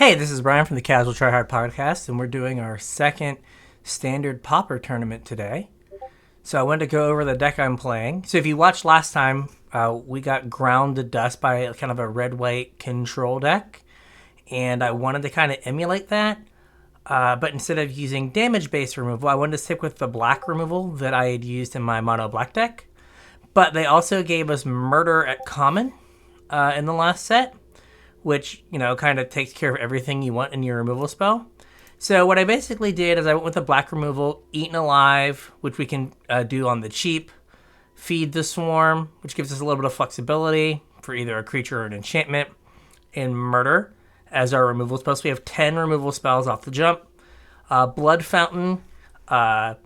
Hey, this is Bryan from the Casual Try Hard podcast, and we're doing our second standard Pauper tournament today. So I wanted to go over the deck I'm playing. So if you watched last time, we got ground to dust by kind of a red-white control deck, and I wanted to kind of emulate that. But instead of using damage-based removal, I wanted to stick with the black removal that I had used in my mono black deck. But they also gave us murder at common in the last set, which, you know, kind of takes care of everything you want in your removal spell. So what I basically did is I went with the black removal, Eaten Alive, which we can do on the cheap, Feed the Swarm, which gives us a little bit of flexibility for either a creature or an enchantment, and Murder as our removal spells. So we have 10 removal spells off the jump. Blood Fountain, the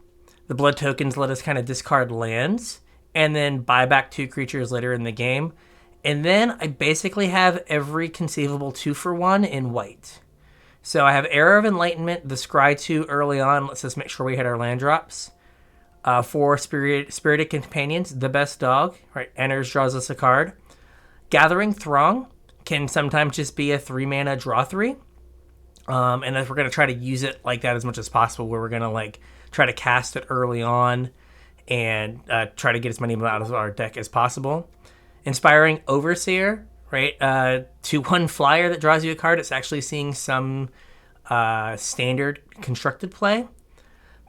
blood tokens let us kind of discard lands, and then buy back 2 creatures later in the game. And then I basically have every conceivable 2-for-1 in white. So I have Era of Enlightenment, the Scry 2 early on. Let's just make sure we hit our land drops. 4 Spirited Companions, the best dog, right? Enters, draws us a card. Gathering Throng can sometimes just be a 3-mana draw 3. And if we're going to try to use it like that as much as possible, where we're going to like try to cast it early on and try to get as many of them out of our deck as possible. Inspiring Overseer, right? 2-1 flyer that draws you a card. It's actually seeing some standard constructed play.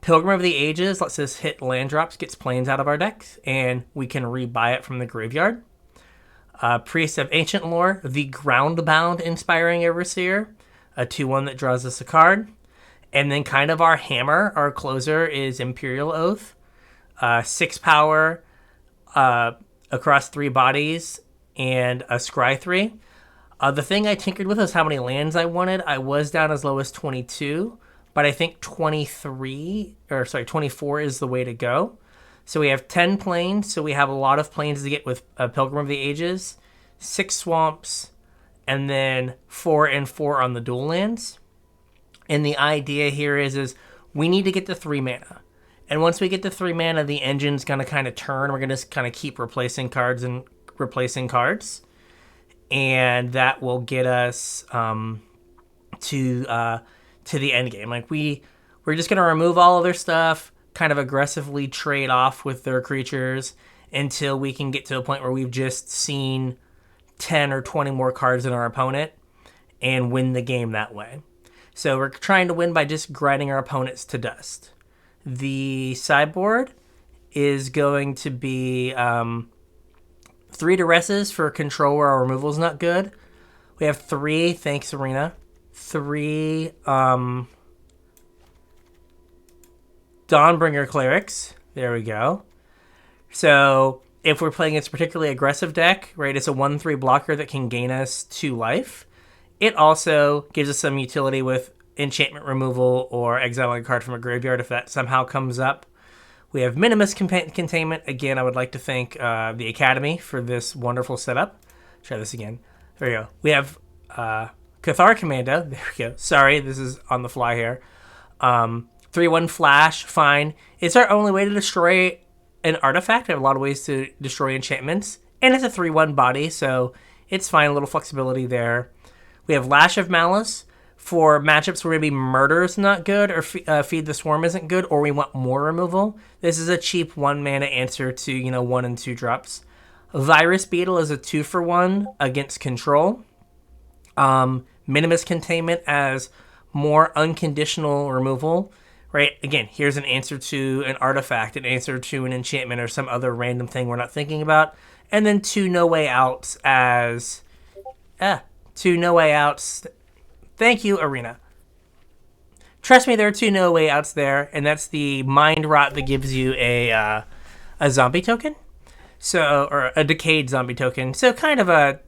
Pilgrim of the Ages lets us hit land drops, gets planes out of our decks, and we can rebuy it from the graveyard. Priest of Ancient Lore, the Groundbound Inspiring Overseer, a 2-1 that draws us a card. And then kind of our hammer, our closer, is Imperial Oath. 6 power, across 3 bodies, and a Scry 3. The thing I tinkered with was how many lands I wanted. I was down as low as 22, but I think 24 is the way to go. So we have 10 plains, so we have a lot of plains to get with Pilgrim of the Ages, 6 swamps, and then 4 and 4 on the dual lands. And the idea here is we need to get to 3 mana. And once we get to 3 mana, the engine's going to kind of turn. We're going to kind of keep replacing cards and replacing cards. And that will get us to the end game. Like we're just going to remove all of their stuff, kind of aggressively trade off with their creatures until we can get to a point where we've just seen 10 or 20 more cards than our opponent and win the game that way. So we're trying to win by just grinding our opponents to dust. The sideboard is going to be 3 Duresses for control where our removal is not good. We have 3, thanks Arena, 3 Dawnbringer Clerics. There we go. So if we're playing this particularly aggressive deck, right, it's a 1/3 blocker that can gain us 2 life. It also gives us some utility with enchantment removal or exiling a card from a graveyard if that somehow comes up. We have Minimus Containment. Again, I would like to thank the Academy for this wonderful setup. Try this again. There we go. We have Cathar Commando. There we go. Sorry, this is on the fly here. 3-1 Flash, fine. It's our only way to destroy an artifact. We have a lot of ways to destroy enchantments. And it's a 3-1 body, so it's fine. A little flexibility there. We have Lash of Malice. For matchups where maybe Murder is not good or Feed the Swarm isn't good or we want more removal, this is a cheap 1-mana answer to, 1 and 2 drops. Virus Beetle is a 2-for-1 against control. Minimus Containment as more unconditional removal, right? Again, here's an answer to an artifact, an answer to an enchantment or some other random thing we're not thinking about. And then 2 No Way Outs as... 2 No Way Outs... Thank you, Arena. Trust me, there are 2 No Way Outs there, and that's the Mind Rot that gives you a zombie token, or a decayed zombie token. So kind of a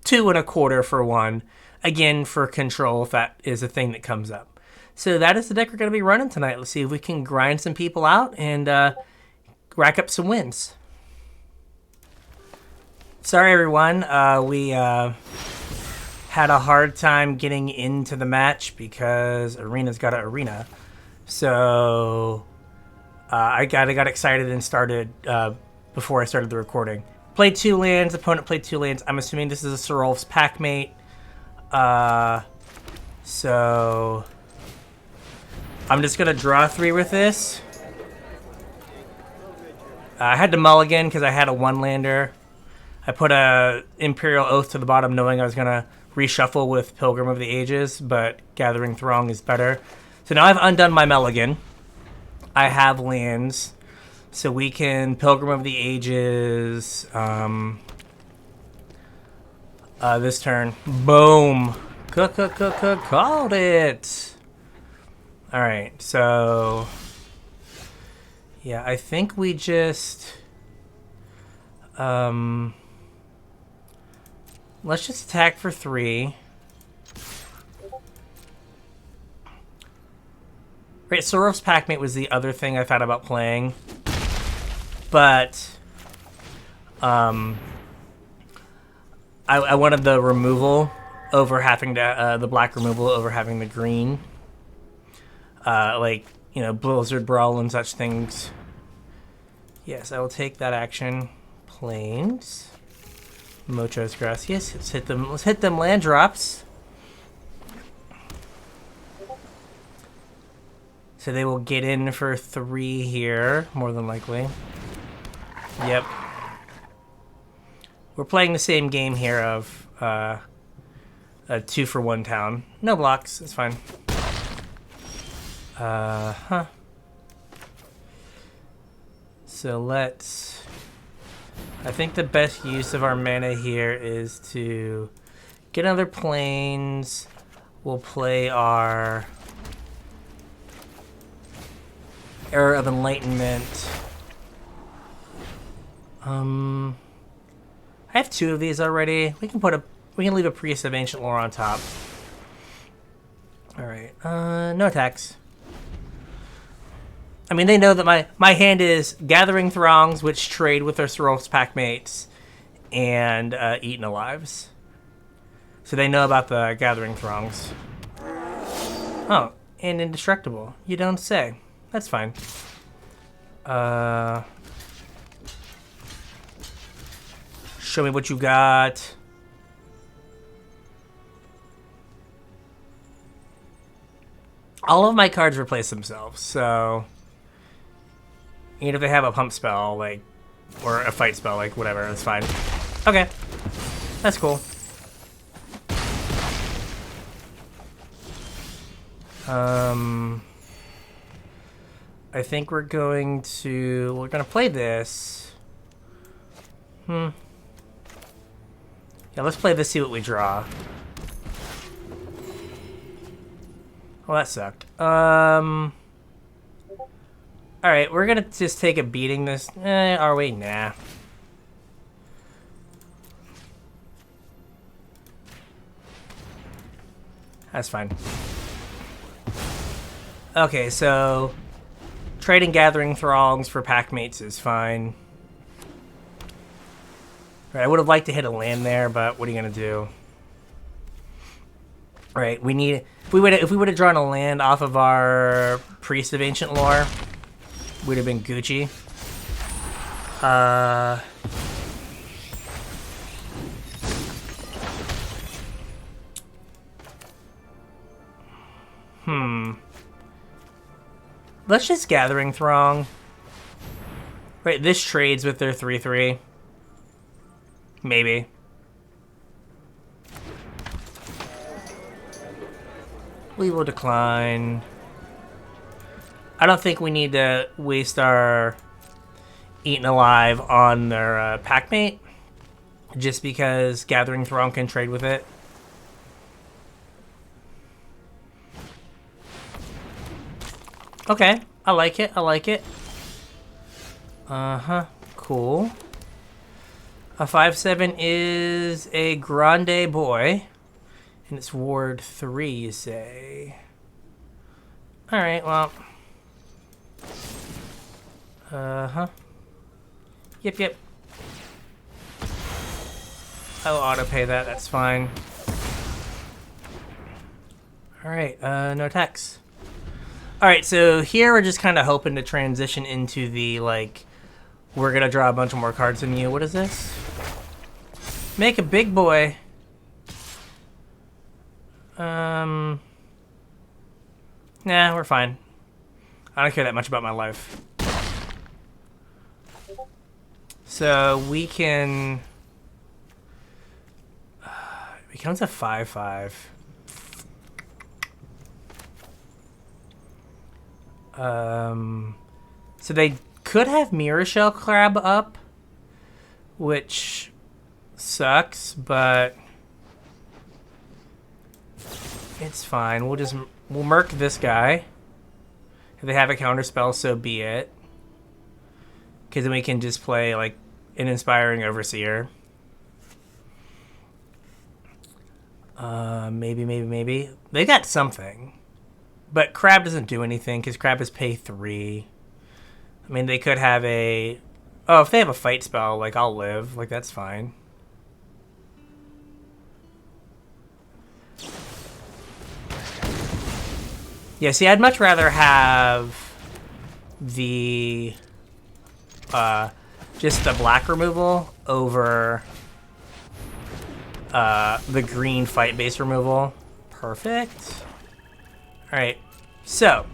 2 1/4 for 1, again for control if that is a thing that comes up. So that is the deck we're going to be running tonight. Let's see if we can grind some people out and rack up some wins. Sorry, everyone. We had a hard time getting into the match because Arena's got an arena. So I got excited and started before I started the recording. Played 2 lands, opponent played 2 lands. I'm assuming this is a Serolf's Packmate. So I'm just going to draw 3 with this. I had to mulligan because I had a 1-lander. I put a Imperial Oath to the bottom knowing I was going to reshuffle with Pilgrim of the Ages, but Gathering Throng is better. So now I've undone my mulligan. I have lands. So we can Pilgrim of the Ages this turn. Boom. Called it. Alright, so yeah, I think we just let's just attack for 3. Right, Sorov's Packmate was the other thing I thought about playing. But I wanted the removal over having to the black removal over having the green. Like, you know, Blizzard Brawl and such things. Yes, I will take that action. Plains. Muchas gracias. Let's hit them land drops. So they will get in for 3 here, more than likely. Yep. We're playing the same game here of a 2-for-1 town. No blocks, it's fine. So let's... I think the best use of our mana here is to get another plains. We'll play our Era of Enlightenment. I have 2 of these already. We can leave a Priest of Ancient Lore on top. Alright, no attacks. I mean, they know that my hand is Gathering Throngs, which trade with their Sorov's Packmates, and Eaten Alives. So they know about the Gathering Throngs. Oh, and Indestructible. You don't say. That's fine. Show me what you got. All of my cards replace themselves, so even if they have a pump spell, like, or a fight spell, like, whatever, that's fine. Okay. That's cool. I think we're gonna play this. Yeah, let's play this, see what we draw. Well, that sucked. Alright, we're gonna just take a beating this. Are we? Nah. That's fine. Okay, so trading Gathering Throngs for Packmates is fine. Right, I would have liked to hit a land there, but what are you gonna do? Right, we need... If we would have drawn a land off of our Priest of Ancient Lore, we'd have been Gucci. Let's just Gathering Throng. Right, this trades with their 3/3. Maybe. We will decline. I don't think we need to waste our Eaten Alive on their Packmate, just because Gathering Throng can trade with it. Okay, I like it, I like it. Cool. A 5/7 is a Grande Boy. And it's Ward 3, you say? Alright, well. Yep. I'll auto-pay that, that's fine. Alright, no attacks. Alright, so here we're just kind of hoping to transition into the, like, we're gonna draw a bunch of more cards than you. What is this? Make a big boy. Nah, we're fine. I don't care that much about my life. So we can... it becomes a 5/5. So they could have Mirror Shell Crab up, which sucks, but it's fine. We'll murk this guy. If they have a counterspell, so be it. Because then we can just play like an Inspiring Overseer. Maybe. They got something. But Crab doesn't do anything because Crab is pay 3. I mean, they could have a... oh, if they have a fight spell, like, I'll live. Like, that's fine. Yeah, see, I'd much rather have the... just the black removal over the green fight base removal. Perfect. Alright, so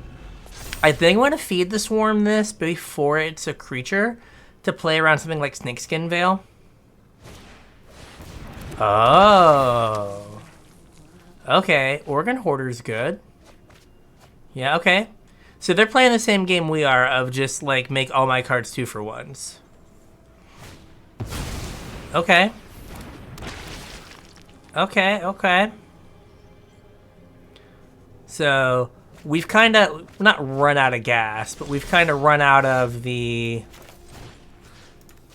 I think I want to feed the Swarm this before it's a creature to play around something like Snakeskin Veil. Oh. Okay, Organ Hoarder's good. Yeah, okay. So they're playing the same game we are of just, like, make all my cards 2-for-1s. Okay. Okay. So, we've kind of, not run out of gas, but we've kind of run out of the...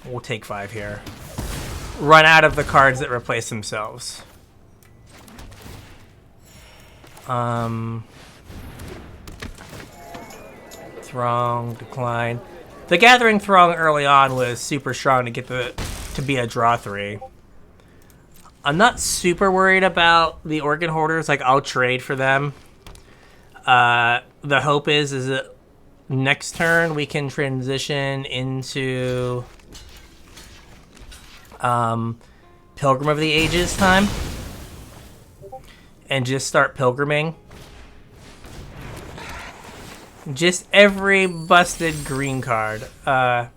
we'll take 5 here. Run out of the cards that replace themselves. Throng, decline. The Gathering Throng early on was super strong to get to be a draw 3. I'm not super worried about the Organ Hoarders. Like, I'll trade for them. The hope is that next turn we can transition into Pilgrim of the Ages time and just start pilgriming. Just every busted green card. Right,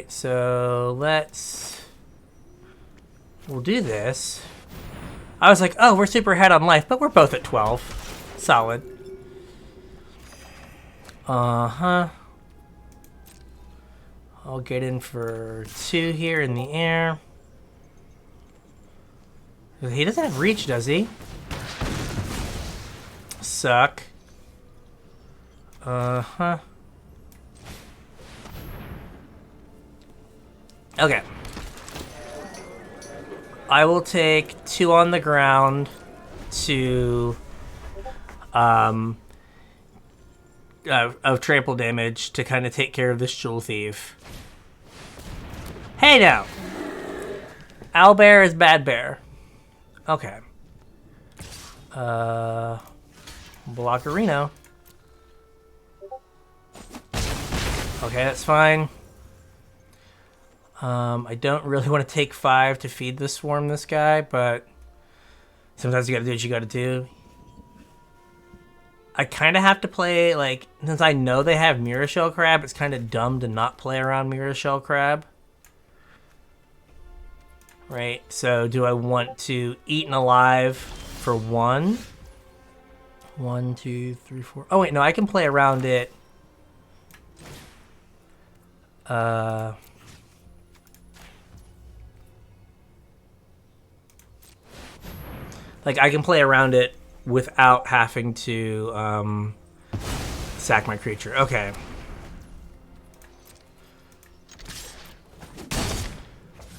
so we'll do this. I was like, oh, we're super ahead on life, but we're both at 12. Solid. I'll get in for 2 here in the air. He doesn't have reach, does he? Suck. Okay. I will take 2 on the ground to of trample damage to kind of take care of this Jewel Thief. Hey now! Owlbear is bad bear. Okay. Blockerino. Okay, that's fine. I don't really want to take 5 to feed the Swarm this guy, but sometimes you gotta do what you gotta do. I kind of have to play, like, since I know they have Mirror Shell Crab, it's kind of dumb to not play around Mirror Shell Crab. Right, so do I want to Eaten Alive for 1? 1, 2, 3, 4. Oh, wait, no, I can play around it. Like, I can play around it without having to sack my creature. Okay.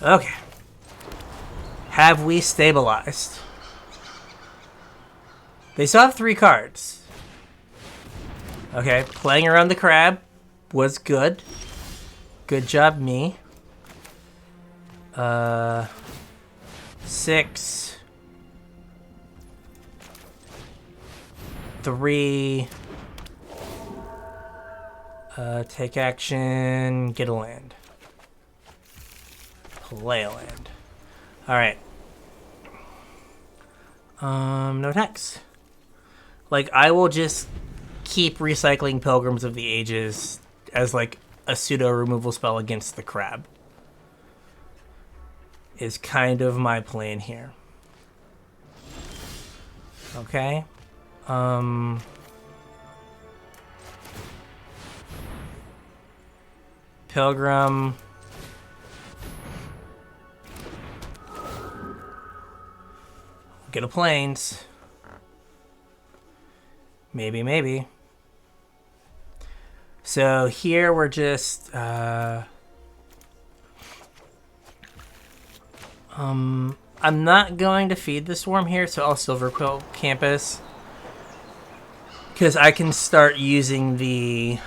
Okay. Have we stabilized? They still have 3 cards. Okay, playing around the crab was good. Good job, me. 6. 3. Take action. Get a land. Play a land. Alright. No attacks. Like, I will just keep recycling Pilgrims of the Ages as, like, a pseudo-removal spell against the crab. Is kind of my plan here. Okay. Pilgrim. Get a plains. Maybe. So here we're just I'm not going to feed the swarm here, so I'll Silver Quill Campus. Because I can start using the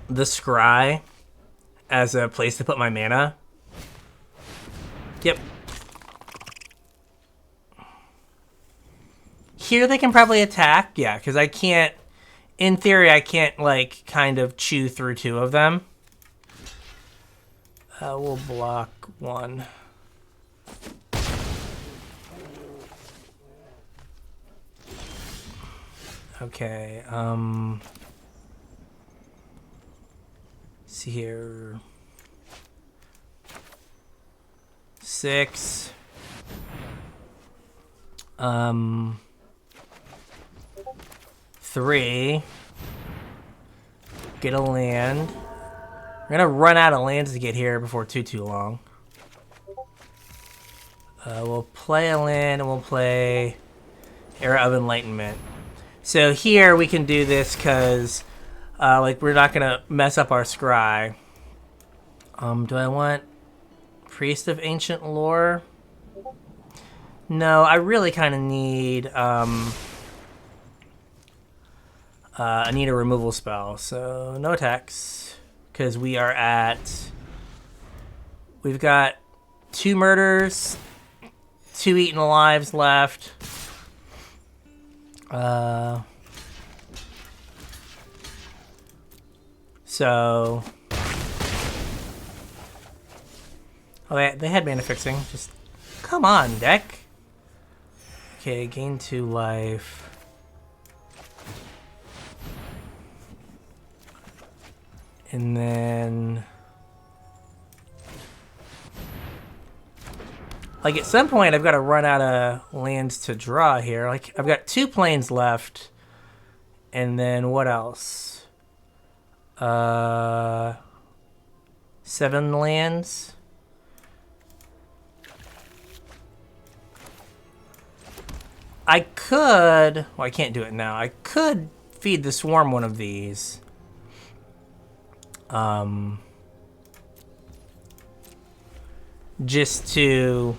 scry as a place to put my mana. Yep. Here they can probably attack. Yeah, because I can't... In theory, I can't, like, kind of chew through two of them. We'll block one. Okay, see here. 6. 3. Get a land. We're gonna run out of lands to get here before too long. We'll play a land and we'll play Era of Enlightenment. So here we can do this because, like, we're not gonna mess up our scry. Do I want Priest of Ancient Lore? No, I really kind of need I need a removal spell, so no attacks. Because we are at... We've got 2 murders, 2 eaten alives left. So... Oh, they had mana fixing. Just... Come on, deck! Okay, gain 2 life. And then... Like, at some point, I've got to run out of lands to draw here. Like, I've got 2 planes left. And then what else? 7 lands. I could... Well, I can't do it now. I could feed the swarm one of these. Just to...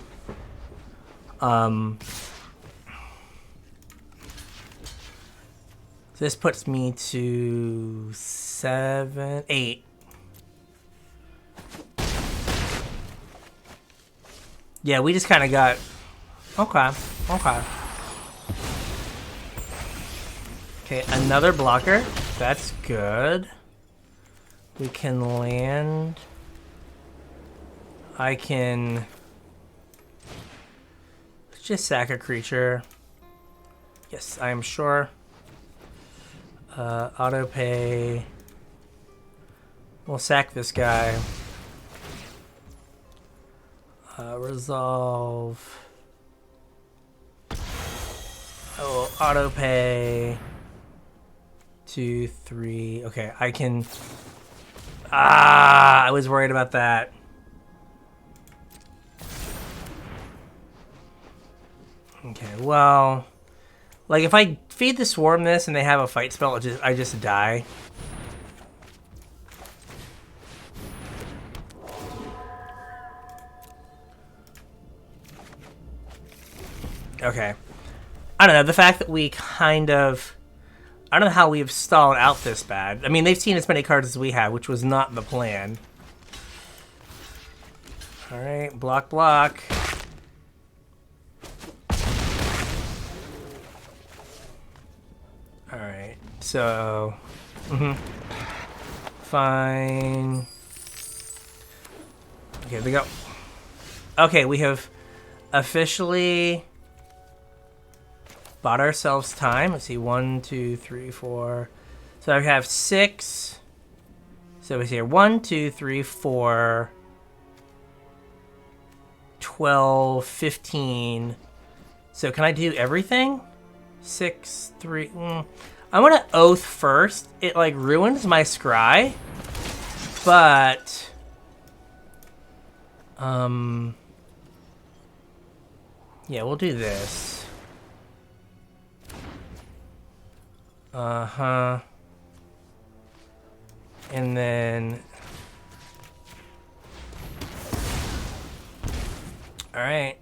This puts me to 7, 8. Yeah, we just kind of got... Okay. Okay, another blocker. That's good. We can land. I can... Let's just sack a creature. Yes, I am sure. Auto pay. We'll sack this guy. Resolve. Oh, auto pay. 2, 3. Okay, I can... I was worried about that. Okay, well... Like, if I feed the swarm this and they have a fight spell, I just die. Okay. I don't know, the fact that we kind of... I don't know how we've stalled out this bad. I mean, they've seen as many cards as we have, which was not the plan. Alright, block. Alright, so... Fine. Okay, we go. Okay, we have officially bought ourselves time. Let's see, 1, 2, 3, 4. So I have 6. So it's here 1, 2, 3, 4, 12, 15. So can I do everything? 6, 3. I want to oath first. It like ruins my scry, but yeah, we'll do this. And then all right.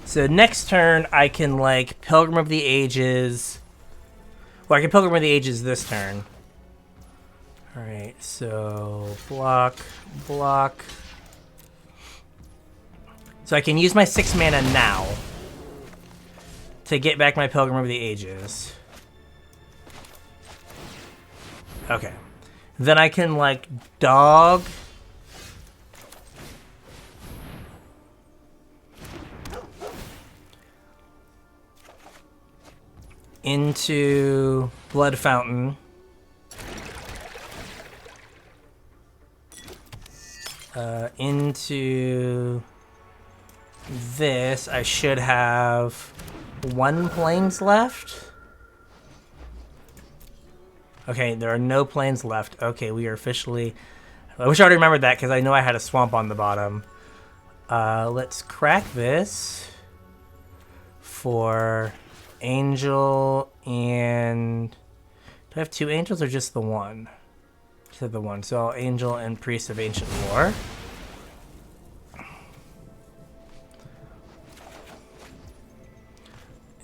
So next turn, I can, like, Pilgrim of the Ages. Well, I can Pilgrim of the Ages this turn. Alright, so block, block. So I can use my 6 mana now to get back my Pilgrim of the Ages. Okay. Then I can, like, dog... into Blood Fountain. Into this, I should have 1 planes left. Okay, there are no planes left. Okay, we are officially... I wish I already remembered that because I know I had a swamp on the bottom. Let's crack this for... Angel and... Do I have 2 angels or just the 1? Just the 1. So Angel and Priest of Ancient War.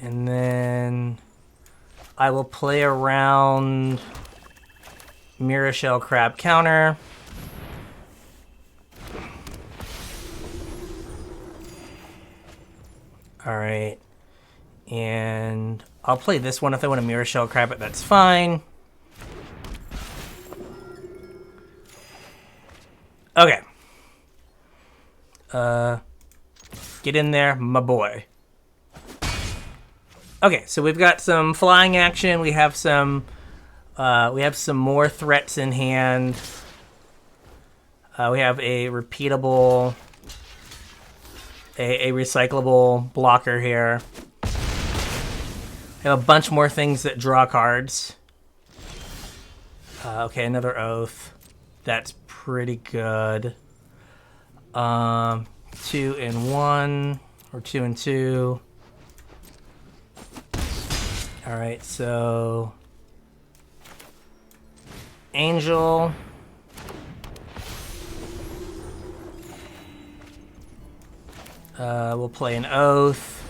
And then I will play around Mirror Shell Crab counter. Alright. And I'll play this one if I want to Mirror Shell Crab it, that's fine. Okay. Get in there, my boy. Okay, so we've got some flying action. We have some more threats in hand. We have a repeatable, a recyclable blocker here. We have a bunch more things that draw cards. Okay, another Oath. That's pretty good. 2 and 1, or 2 and 2. Alright, so... Angel. We'll play an Oath.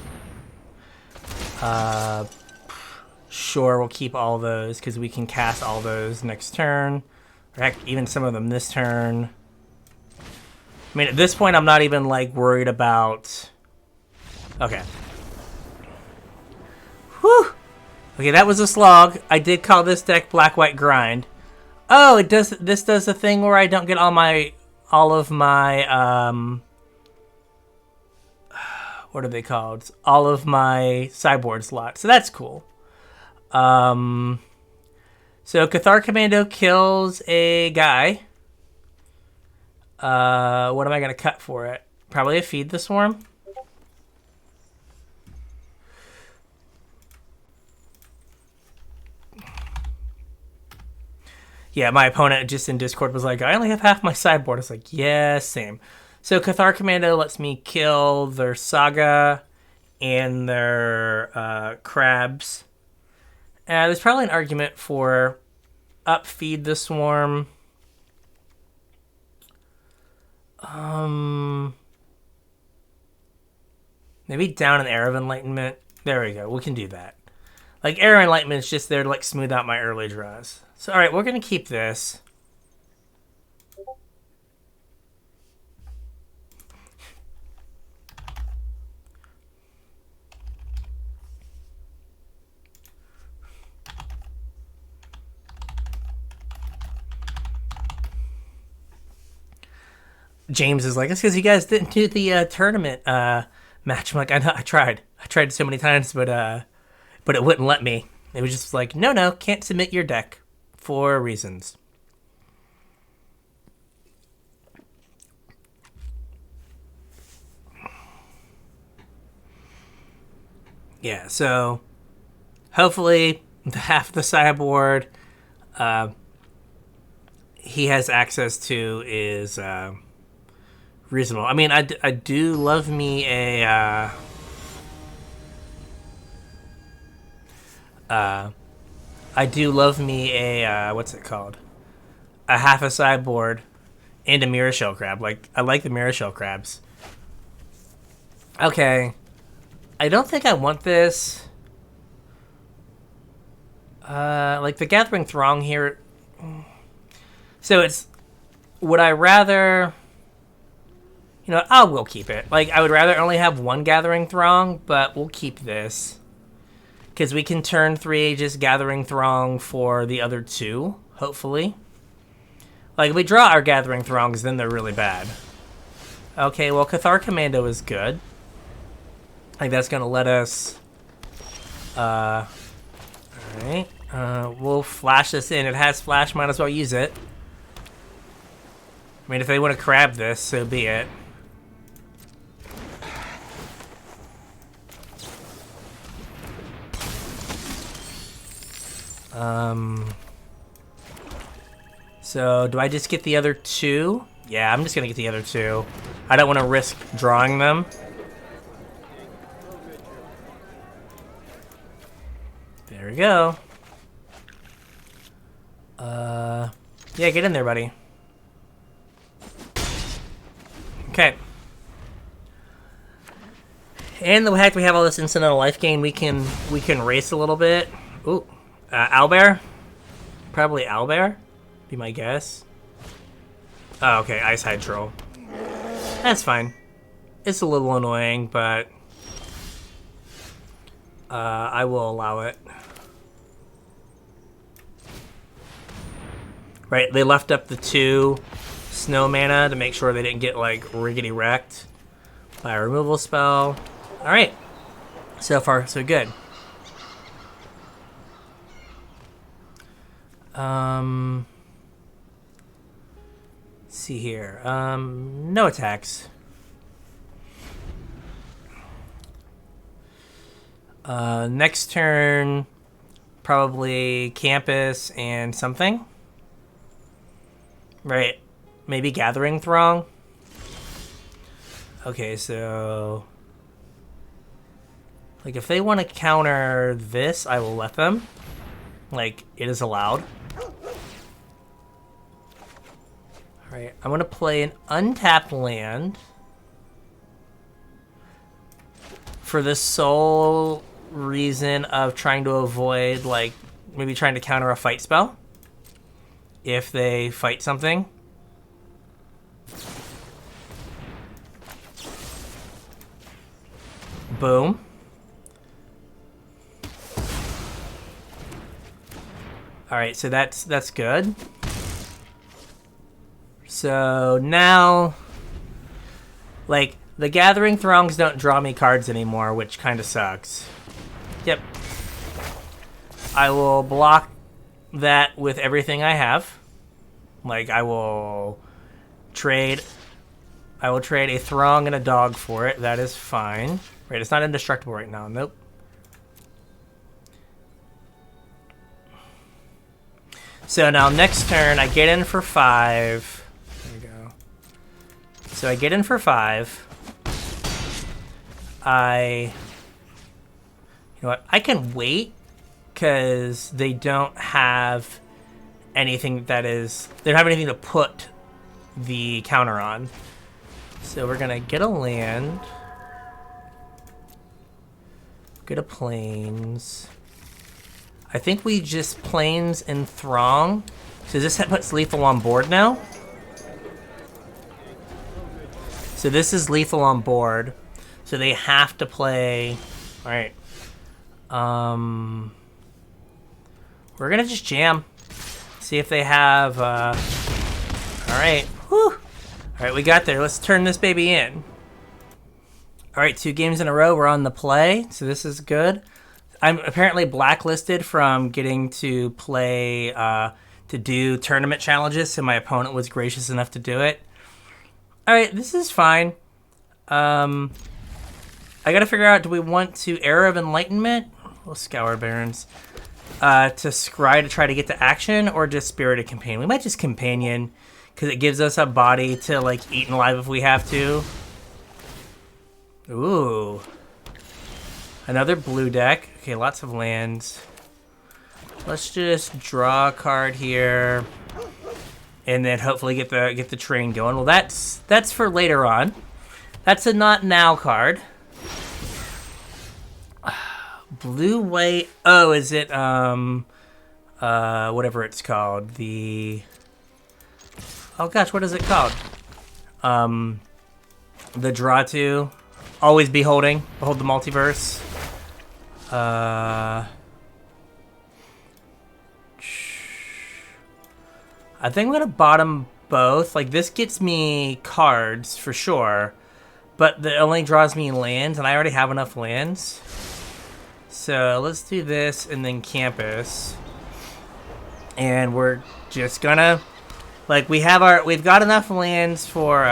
Sure, we'll keep all those because we can cast all those next turn. Or heck, even some of them this turn. I mean, at this point, I'm not even, like, worried about... Okay. Whew! Okay, that was a slog. I did call this deck Black-White Grind. Oh, it does. This does the thing where I don't get all of my, what are they called? All of my sideboard slots. So that's cool. So Cathar Commando kills a guy. What am I going to cut for it? Probably a Feed the Swarm. Yeah, my opponent just in Discord was like, I only have half my sideboard. I was like, yeah, same. So Cathar Commando lets me kill their Saga and their crabs. There's probably an argument for up Feed the Swarm. Maybe down an Air of Enlightenment. There we go. We can do that. Like, Air of Enlightenment is just there to, like, smooth out my early draws. So, alright, we're going to keep this. James is like, it's because you guys didn't do the tournament match. I'm like, I know, I tried so many times, but it wouldn't let me. It was just like, no, can't submit your deck for reasons. Yeah, so hopefully the half the sideboard he has access to is reasonable. I mean, I do love me a what's it called? A half a sideboard and a mirror shell crab. Like, I like the mirror shell crabs. Okay. I don't think I want this. Like the Gathering Throng here. So it's, would I rather, I will keep it. Like, I would rather only have one Gathering Throng, but we'll keep this. Because we can turn 3 Aegis Gathering Throng for the other 2, hopefully. Like, if we draw our Gathering Throngs, then they're really bad. Okay, well, Cathar Commando is good. Like, that's going to let us... Alright. We'll flash this in. It has flash, might as well use it. I mean, if they want to crab this, so be it. So, do I just get the other 2? Yeah, I'm just going to get the other 2. I don't want to risk drawing them. There we go. Yeah, get in there, buddy. Okay. And the fact we have all this incidental life gain, we can race a little bit. Ooh, owlbear? Probably owlbear, be my guess. Oh, okay, Ice Hydro. That's fine. It's a little annoying, but I will allow it. Right, they left up the 2 snow mana to make sure they didn't get, like, riggedy wrecked by a removal spell. Alright. So far, so good. Let's see here. No attacks. Next turn, probably Campus and something. Right. Maybe Gathering Throng. Okay, so... Like, if they want to counter this, I will let them. Like, it is allowed. Alright, I'm going to play an untapped land. For the sole reason of trying to avoid, like, maybe trying to counter a fight spell. If they fight something. Boom. Alright, so that's good. So now, like, the Gathering Throngs don't draw me cards anymore, which kind of sucks. Yep. I will block that with everything I have. Like, I will trade a Throng and a dog for it. That is fine. Right, it's not indestructible right now. Nope. So now next turn, I get in for 5. There we go. So I get in for 5. You know what? I can wait because they don't have anything that is... They don't have anything to put the counter on. So we're going to get a land. Get a plains. I think we just plains and Throng. So this puts lethal on board now. So this is lethal on board. So they have to play... Alright. We're gonna just jam. See if they have... Alright. Whew. All right, we got there. Let's turn this baby in. All right, 2 games in a row. We're on the play, so this is good. I'm apparently blacklisted from getting to play, to do tournament challenges, so my opponent was gracious enough to do it. All right, this is fine. I got to figure out, do we want to Era of Enlightenment? We'll Scour Barons. To Scry to try to get to action, or just Spirited Companion? We might just Companion, because it gives us a body to, like, eat alive if we have to. Ooh. Another blue deck. Okay, lots of lands. Let's just draw a card here. And then hopefully get the train going. Well, that's for later on. That's a not now card. Blue white. Oh, is it whatever it's called? Oh gosh, what is it called? The draw to always behold the multiverse. I think I'm gonna bottom both. Like, this gets me cards for sure, but it only draws me lands, and I already have enough lands. So let's do this and then Campus, and we're just gonna, like, we've got enough lands for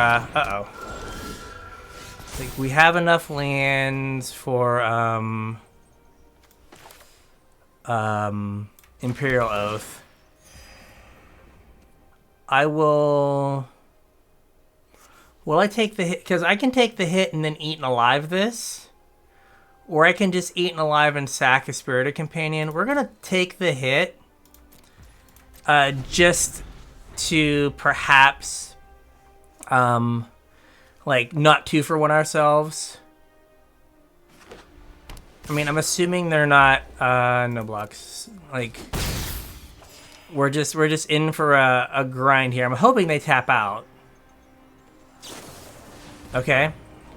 like, we have enough lands for Imperial Oath. Will I take the hit? Because I can take the hit and then eat and alive this. Or I can just eat and alive and sack a Spirited Companion. We're going to take the hit. Just to perhaps, like, not 2-for-1 ourselves. I mean, I'm assuming they're not, no blocks. Like, we're just in for a grind here. I'm hoping they tap out. Okay.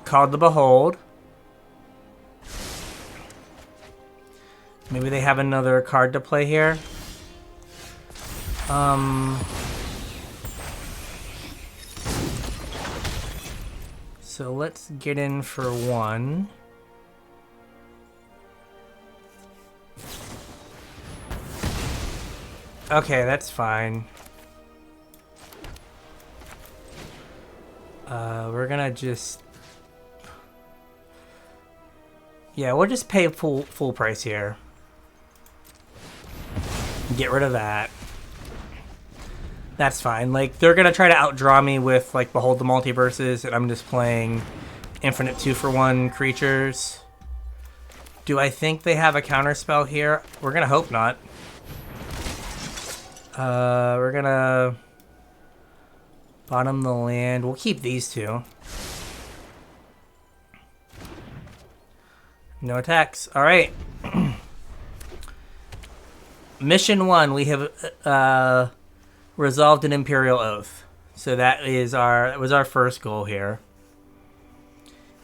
Called the Behold. Maybe they have another card to play here. So let's get in for 1. Okay, that's fine. We're gonna just... Yeah, we'll just pay full price here. Get rid of that. That's fine. Like, they're gonna try to outdraw me with, like, Behold the Multiverses, and I'm just playing infinite 2-for-1 creatures. Do I think they have a counterspell here? We're gonna hope not. We're gonna bottom the land. We'll keep these 2. No attacks. All right. Mission 1. We have resolved an Imperial Oath. So that was our first goal here.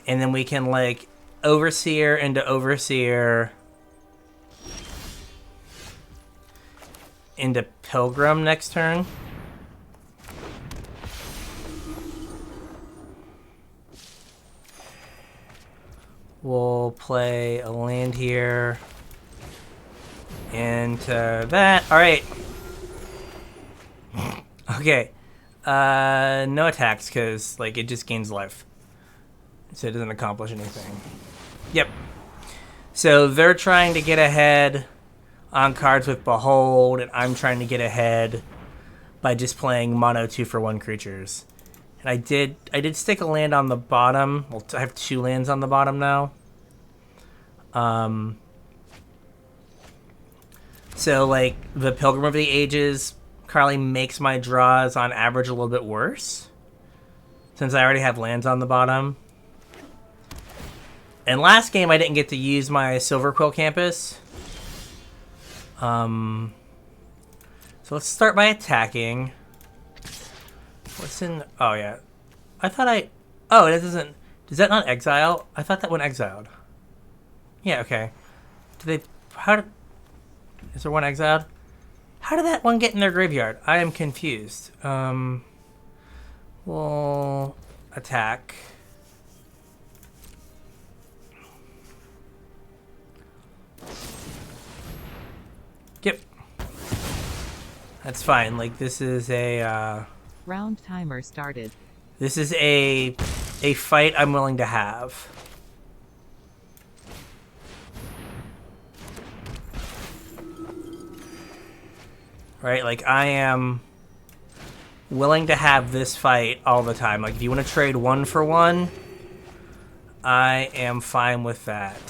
And then we can, like, Overseer into Overseer into Pilgrim next turn. We'll play a land here into that. All right. Okay. No attacks because, like, it just gains life. So it doesn't accomplish anything. Yep. So they're trying to get ahead on cards with Behold, and I'm trying to get ahead by just playing mono 2-for-1 creatures. And I did stick a land on the bottom. Well, I have 2 lands on the bottom now. So, like, the Pilgrim of the Ages probably makes my draws on average a little bit worse, since I already have lands on the bottom. And last game I didn't get to use my Silver Quill Campus. So let's start by attacking. What's in... Oh, yeah. I thought Oh, it doesn't... Does that not exile? I thought that one exiled. Yeah, okay. Do they... Is there one exiled? How did that one get in their graveyard? I am confused. One We'll attack. Yep. That's fine. Like, this is a round timer started. This is a fight I'm willing to have. Right? Like, I am willing to have this fight all the time. Like, if you want to trade 1 for 1, I am fine with that.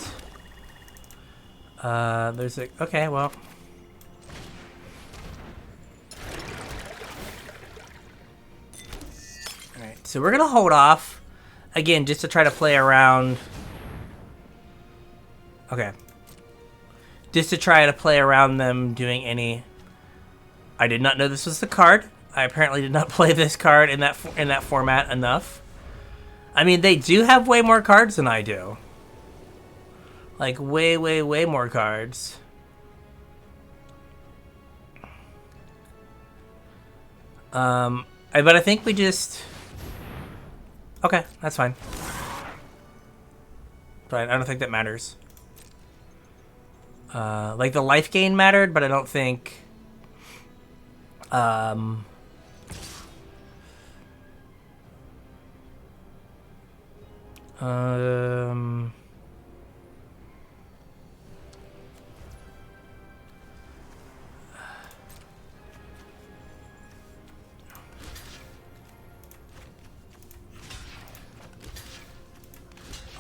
There's a... Okay, well... Alright, so we're going to hold off. Again, just to try to play around... Okay. Just to try to play around them doing any... I did not know this was the card. I apparently did not play this card in that format enough. I mean, they do have way more cards than I do. Like, way, way, way more cards. But I think we just... Okay, that's fine. Fine, I don't think that matters. Like, the life gain mattered, but I don't think...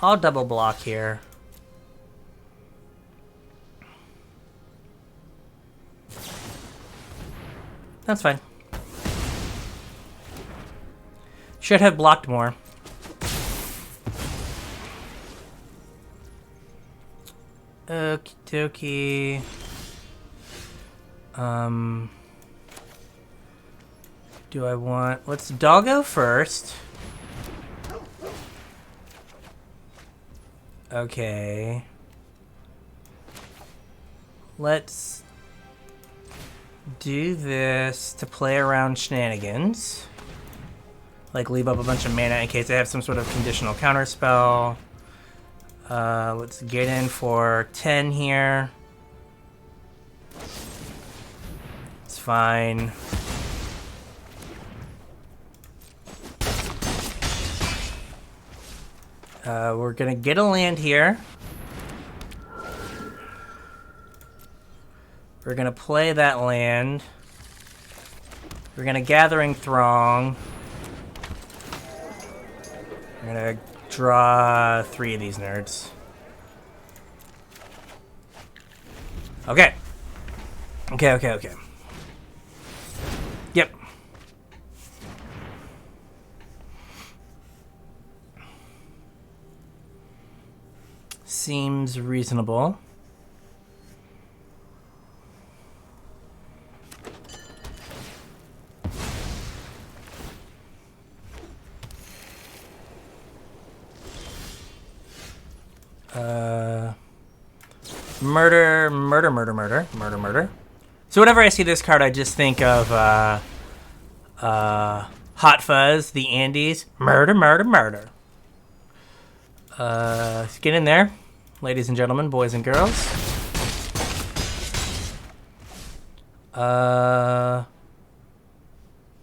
I'll double block here. That's fine. Should have blocked more. Okie dokie. Do I want... Let's doggo first. Okay. Let's do this to play around shenanigans. Like, leave up a bunch of mana in case I have some sort of conditional counterspell. Let's get in for 10 here. It's fine. We're gonna get a land here. We're gonna play that land. We're gonna Gathering Throng. We're gonna draw 3 of these nerds. Okay. Okay. Yep. Seems reasonable. Murder. So whenever I see this card, I just think of Hot Fuzz, the Andes. Murder. Let's get in there, ladies and gentlemen, boys and girls.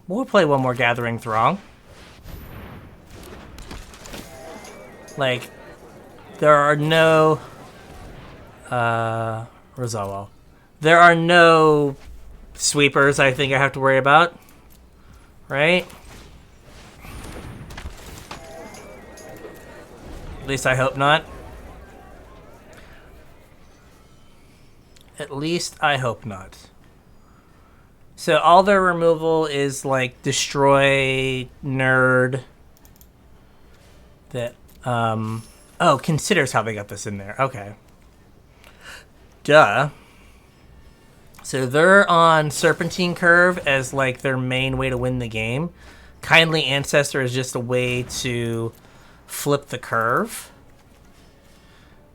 We'll play one more Gathering Throng. Like, there are no... Rosallo. There are no sweepers I think I have to worry about. Right? At least I hope not. At least I hope not. So all their removal is like destroy nerd. That oh, considers how they got this in there. Okay. Duh. So they're on Serpentine Curve as like their main way to win the game. Kindly Ancestor is just a way to flip the curve.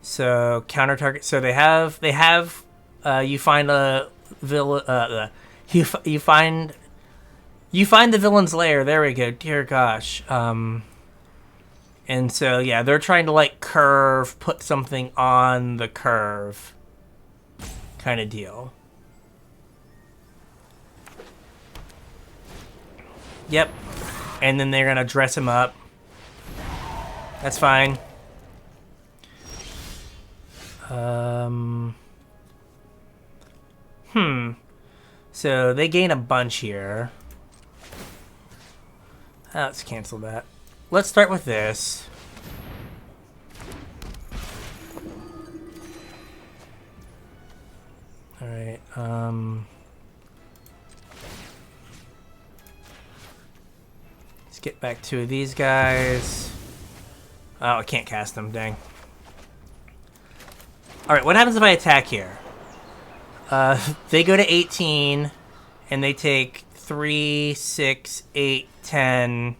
So counter target. So they have you find a villa. You You find the villain's lair. There we go. Dear gosh. And so, yeah, they're trying to, like, put something on the curve kind of deal. Yep. And then they're going to dress him up. That's fine. So they gain a bunch here. Let's cancel that. Let's start with this. All right. Let's get back two of these guys. Oh, I can't cast them. Dang. All right. What happens if I attack here? They go to 18, and they take 3, 6, 8, 10,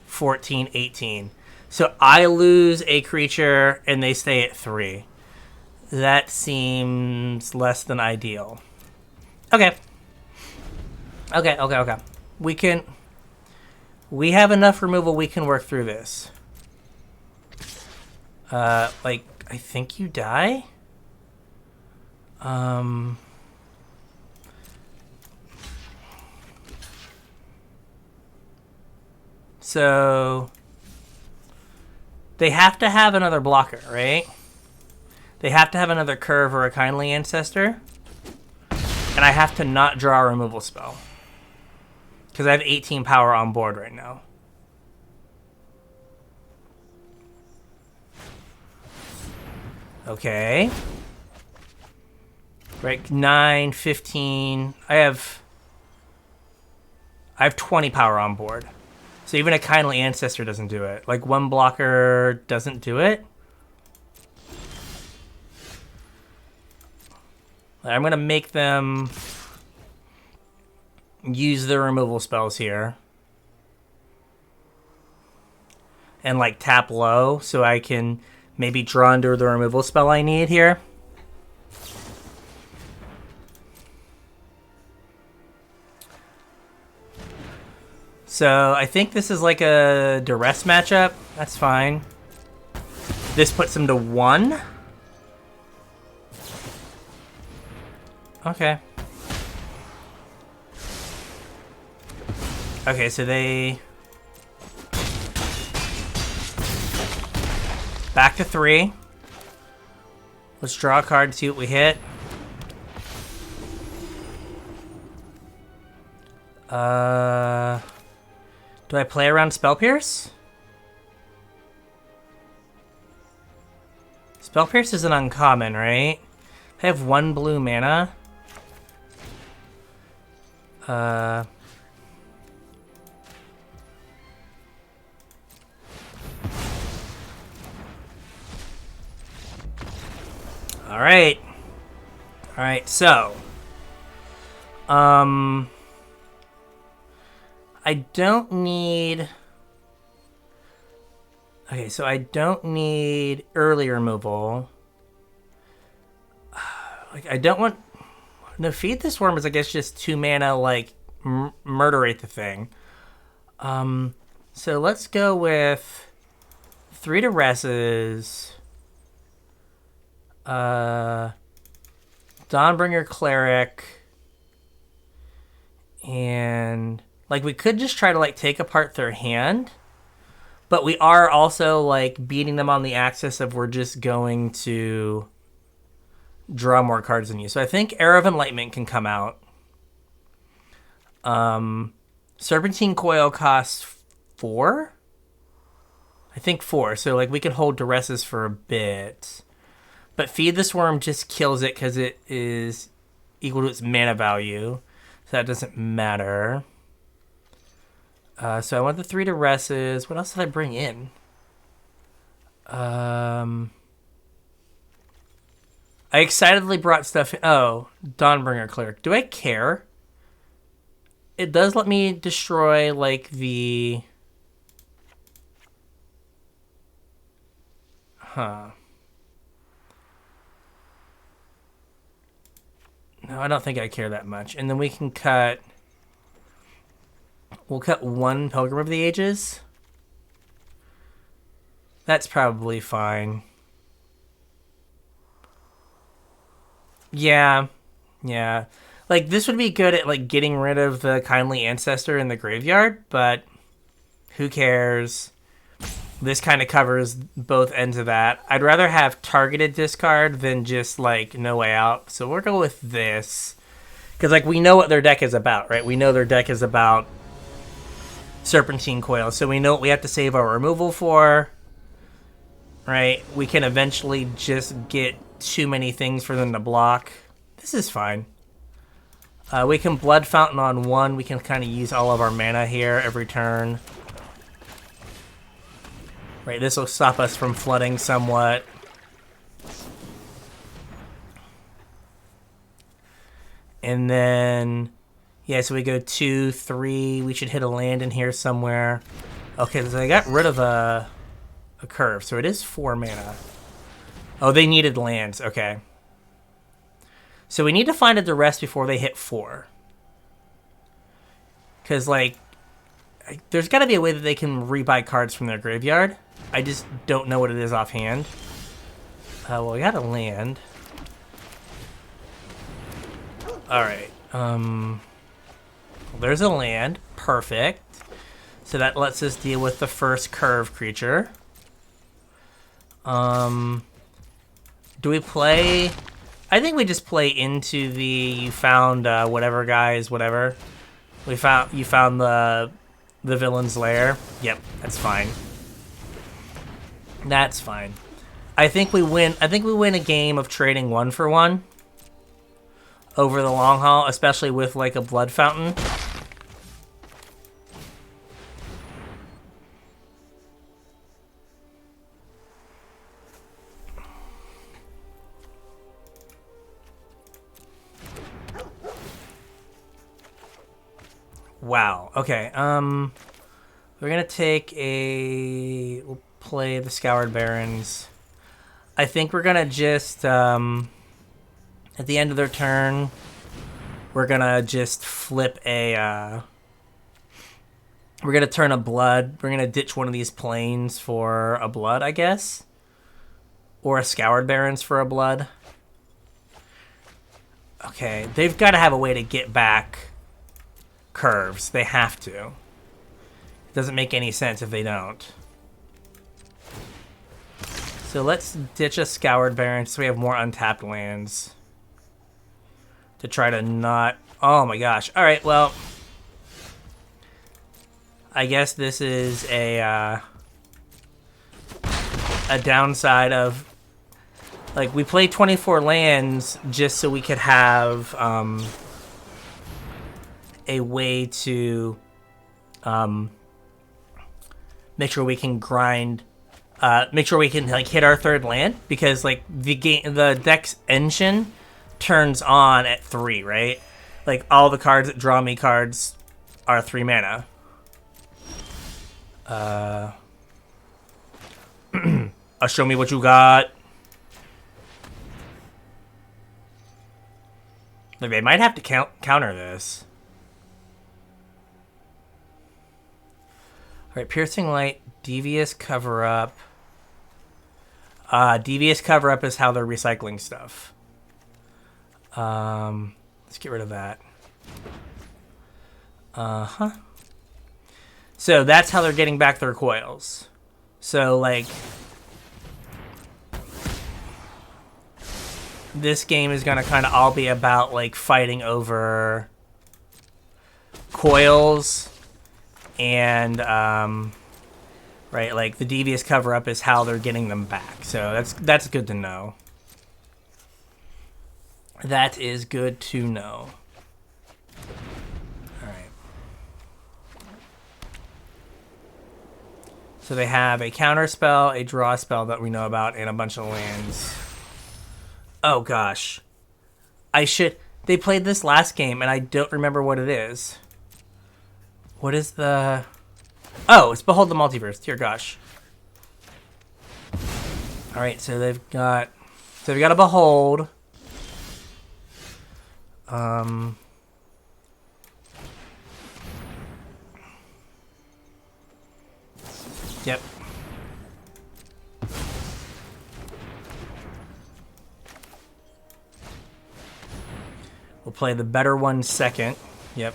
14, 18. So I lose a creature, and they stay at 3. That seems less than ideal. Okay. Okay. We have enough removal, we can work through this. Like, I think you die? So they have to have another blocker, right? They have to have another curve or a kindly ancestor. And I have to not draw a removal spell. Because I have 18 power on board right now. Okay. Right, 9, 15. I have 20 power on board. So even a kindly ancestor doesn't do it. Like, one blocker doesn't do it. I'm going to make them use the removal spells here. And, like, tap low so I can maybe draw under the removal spell I need here. So I think this is like a duress matchup. That's fine. This puts them to 1. Okay. Okay, so they... back to 3. Let's draw a card to see what we hit. Do I play around Spell Pierce? Spell Pierce is an uncommon, right? I have 1 blue mana. Alright. Alright, so. I don't need... Okay, so I don't need early removal. Like, I don't want... No, Feed This Worm is, I guess, just 2 mana, like, murderate the thing. So let's go with 3 Duresses. Dawnbringer Cleric. And... like, we could just try to, like, take apart their hand. But we are also, like, beating them on the axis of we're just going to draw more cards than you. So I think Era of Enlightenment can come out. Serpentine Coil costs 4? I think 4. So, like, we can hold Duresses for a bit. But Feed This Worm just kills it because it is equal to its mana value. So that doesn't matter. So I want the 3 Duresses. What else did I bring in? I excitedly brought stuff in. Oh, Dawnbringer Cleric. Do I care? It does let me destroy, like, the... Huh. No, I don't think I care that much. And then we can cut... We'll cut one Pilgrim of the Ages. That's probably fine. Yeah. Yeah. Like, this would be good at, like, getting rid of the Kindly Ancestor in the graveyard, but who cares? This kind of covers both ends of that. I'd rather have targeted discard than just, like, no way out. So we'll go with this. Because, like, we know what their deck is about, right? We know their deck is about Serpentine Coil. So we know what we have to save our removal for, right? We can eventually just get too many things for them to block. This is fine. We can Blood Fountain on one. We can kind of use all of our mana here every turn. Right, this will stop us from flooding somewhat. And then, yeah, so we go 2, 3. We should hit a land in here somewhere. Okay, so they got rid of a curve, so it is 4 mana. Oh, they needed lands, okay. So we need to find a duress before they hit 4. Because, like, there's got to be a way that they can rebuy cards from their graveyard. I just don't know what it is offhand. Well, we got a land. Alright. There's a land. Perfect. So that lets us deal with the first curve creature. Do we play... I think we just play into the you found whatever guys, whatever. You found the villain's lair. Yep, that's fine. That's fine. I think we win a game of trading 1 for 1 over the long haul, especially with like a Blood Fountain. Wow. Okay. We're gonna take a. We'll play the Scoured Barrens. I think we're gonna just at the end of their turn, we're gonna just flip a. We're gonna turn a blood. We're gonna ditch one of these planes for a blood, I guess, or a Scoured Barrens for a blood. Okay, they've got to have a way to get back curves. They have to. It doesn't make any sense if they don't. So let's ditch a Scoured Baron so we have more untapped lands to try to not... Oh my gosh. Alright, well... I guess this is a downside of... Like, we played 24 lands just so we could have a way to make sure we can grind... make sure we can like hit our third land, because like the deck's engine turns on at 3, right? Like all the cards that draw me cards are 3 mana. Show me what you got. Like they might have to counter this. All right, Piercing Light, Devious Cover Up. Devious Cover Up is how they're recycling stuff. Let's get rid of that. So that's how they're getting back their coils. So, like... This game is going to kind of all be about, like, fighting over coils and, right, like, the Devious Cover-Up is how they're getting them back. So that's good to know. That is good to know. Alright. So they have a counter spell, a draw spell that we know about, and a bunch of lands. Oh gosh. They played this last game and I don't remember what it is. What is the... Oh, it's Behold the Multiverse. Dear gosh. Alright, so they've got a Behold. Yep. We'll play the better one second. Yep.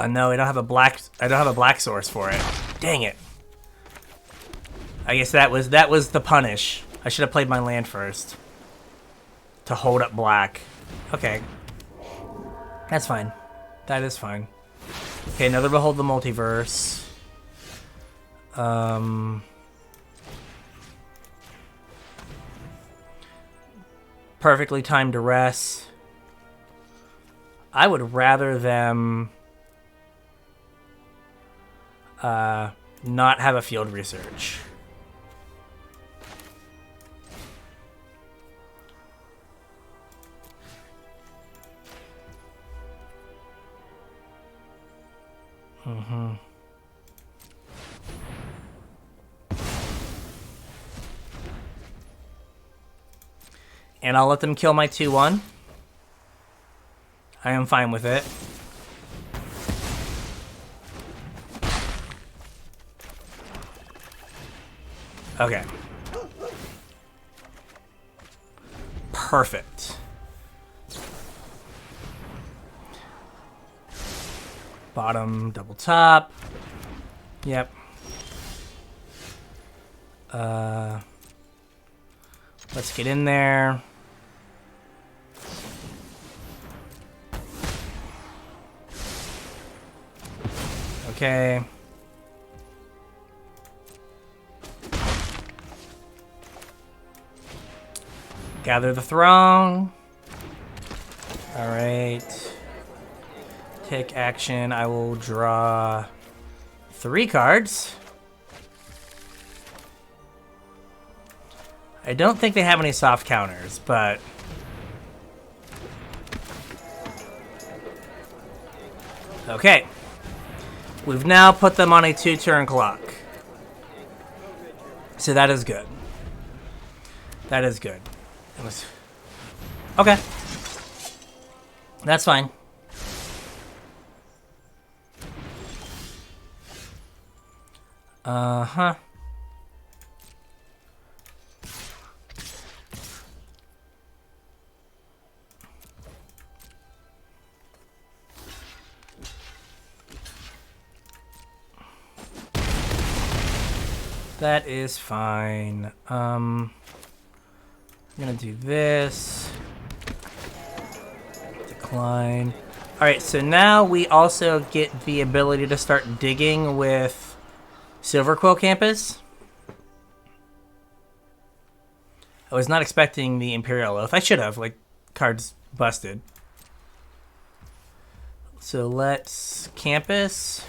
No, I don't have a black source for it. Dang it. I guess that was the punish. I should have played my land first to hold up black. Okay. That's fine. That is fine. Okay, another Behold the Multiverse. Perfectly timed to rest. I would rather them not have a field research. And I'll let them kill my 2/1. I am fine with it. Okay. Perfect. Bottom, double top. Yep. Let's get in there. Okay. Gather the throng. All right. Take action. I will draw 3 cards. I don't think they have any soft counters, but okay. We've now put them on a 2-turn clock. So that is good. That is good. Okay. That's fine. Uh-huh. That is fine. I'm gonna do this. Decline. Alright, so now we also get the ability to start digging with Silver Quill Campus. I was not expecting the Imperial Oath. I should have, like, cards busted. So let's Campus.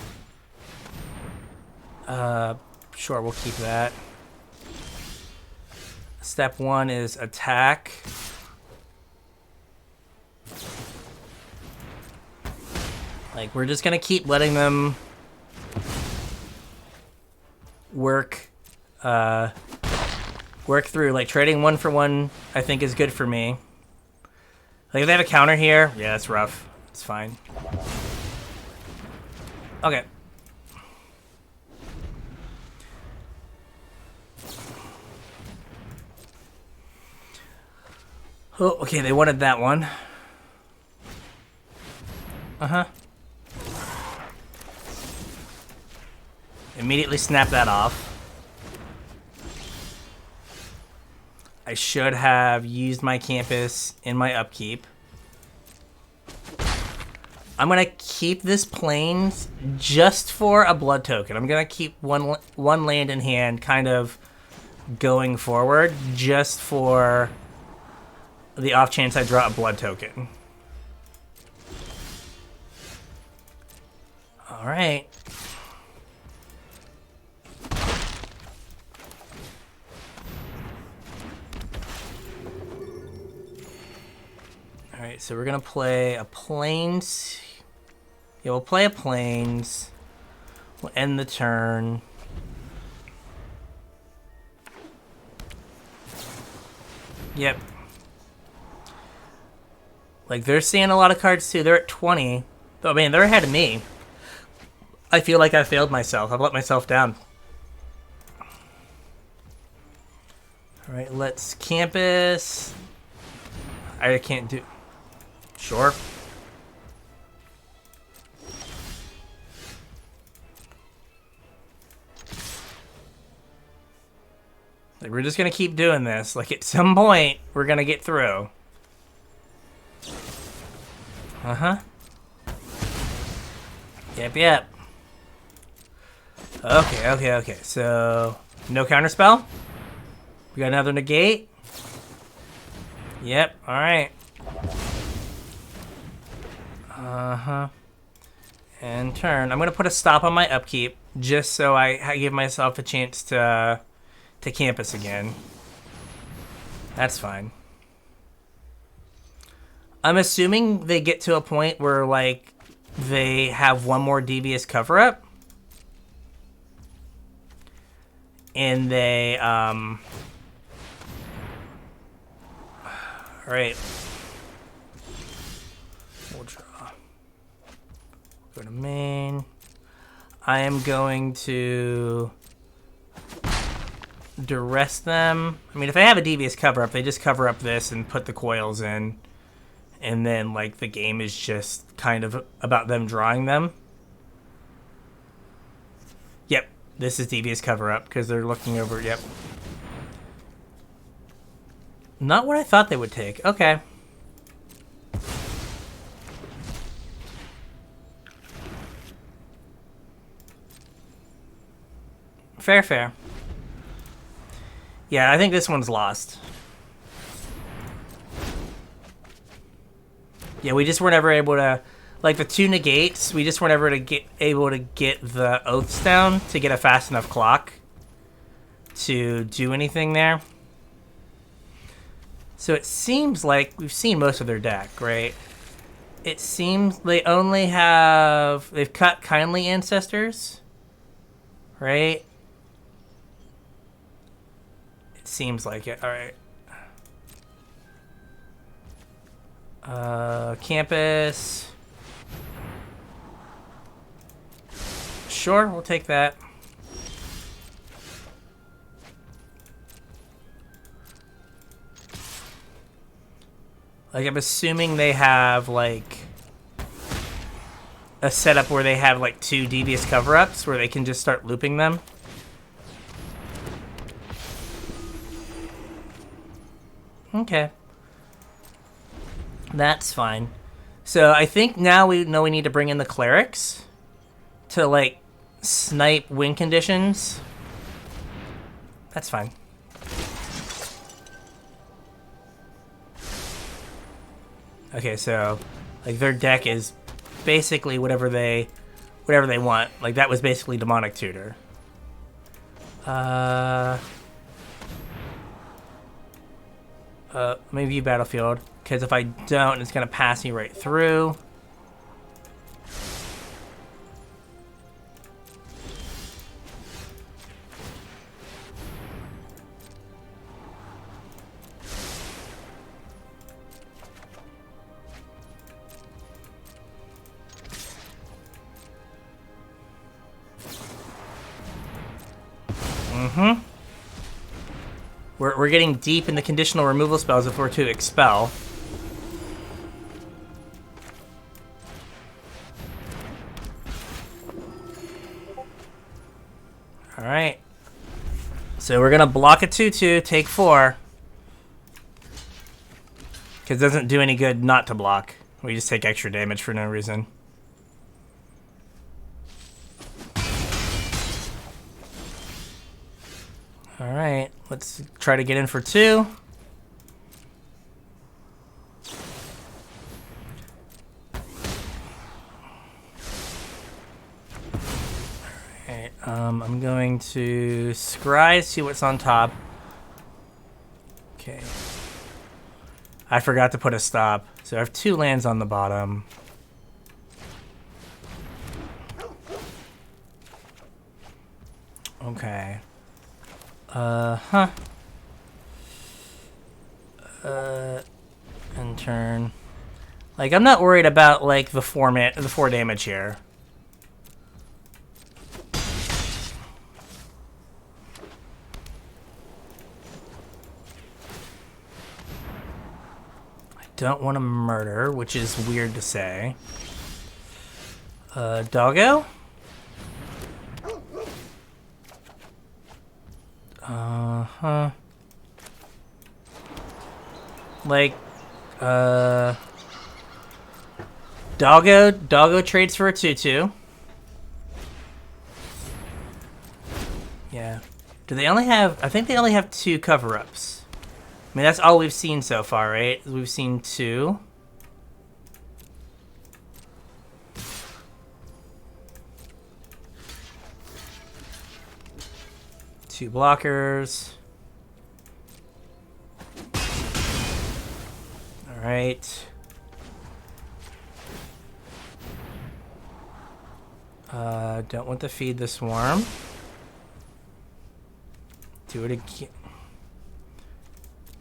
Sure, we'll keep that. Step 1 is attack. Like, we're just gonna keep letting them work through. Like, trading 1 for 1, I think, is good for me. Like, if they have a counter here, yeah, that's rough. It's fine. Okay. Oh, okay, they wanted that one. Uh-huh. Immediately snap that off. I should have used my Campus in my upkeep. I'm gonna keep this Plains just for a blood token. I'm gonna keep one land in hand kind of going forward just for the off chance I draw a blood token. Alright. Alright, so we're gonna play a Plains. Yeah, we'll play a Plains. We'll end the turn. Yep. Like, they're seeing a lot of cards, too. They're at 20. Oh, man, they're ahead of me. I feel like I failed myself. I've let myself down. Alright, let's campus. I can't do... Sure. Like, we're just gonna keep doing this. Like, at some point, we're gonna get through. Uh-huh. Yep. Okay. So, no counterspell? We got another negate? Yep, alright. Uh-huh. And turn. I'm gonna put a stop on my upkeep, just so I give myself a chance to campus again. That's fine. I'm assuming they get to a point where, like, they have one more devious cover-up. And they, Alright. We'll draw. Go to main. I am going to duress them. I mean, if I have a devious cover-up, they just cover up this and put the coils in. And then, like, the game is just kind of about them drawing them. Yep, this is devious cover-up because they're looking over. Yep. Not what I thought they would take. Okay. Fair. Yeah, I think this one's lost. Yeah, we just weren't ever able to, like the two negates, we just weren't ever able to get the oaths down to get a fast enough clock to do anything there. So it seems like we've seen most of their deck, right? It seems they've cut Kindly Ancestors, right? It seems like it. All right. Campus. Sure, we'll take that. Like, I'm assuming they have, like, a setup where they have, like, two devious cover-ups where they can just start looping them. Okay. That's fine. So I think now we know we need to bring in the clerics to, like, snipe win conditions. That's fine. Okay, so, like, their deck is basically whatever they want. Like, that was basically Demonic Tutor. Maybe Battlefield. Because if I don't, it's going to pass me right through. Mm-hmm. We're getting deep in the conditional removal spells if we're to expel. Alright. So we're gonna block a 2/2, take 4. Because it doesn't do any good not to block. We just take extra damage for no reason. Alright, let's try to get in for 2. Alright, I'm going to scry, see what's on top. Okay. I forgot to put a stop. So I have 2 lands on the bottom. Okay. And turn. Like, I'm not worried about, like, the 4 damage here. I don't want to murder, which is weird to say. Doggo? Uh-huh. Like, Doggo trades for a 2/2. Yeah. Do they only have... I think they only have 2 cover-ups. I mean, that's all we've seen so far, right? We've seen 2. Two blockers. All right. Don't want to feed the swarm. Do it again.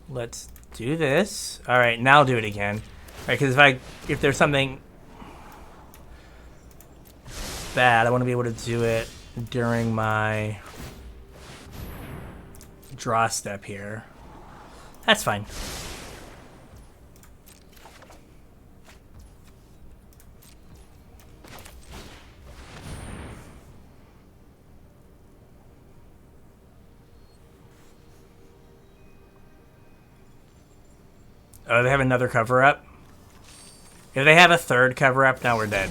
Let's do this. All right, now do it again. All right, because if there's something bad, I want to be able to do it during my draw step here. That's fine. Oh, they have another cover-up? If they have a third cover-up, now we're dead.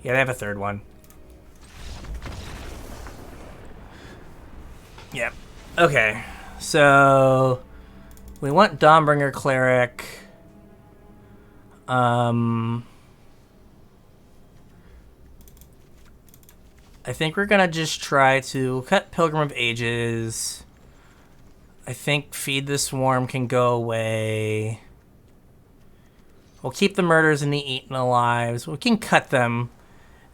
Yeah, they have a third one. Yep. Okay. So we want Dawnbringer Cleric. I think we're gonna just try to cut Pilgrim of Ages. I think Feed the Swarm can go away. We'll keep the Murders and the Eaten Alives. We can cut them,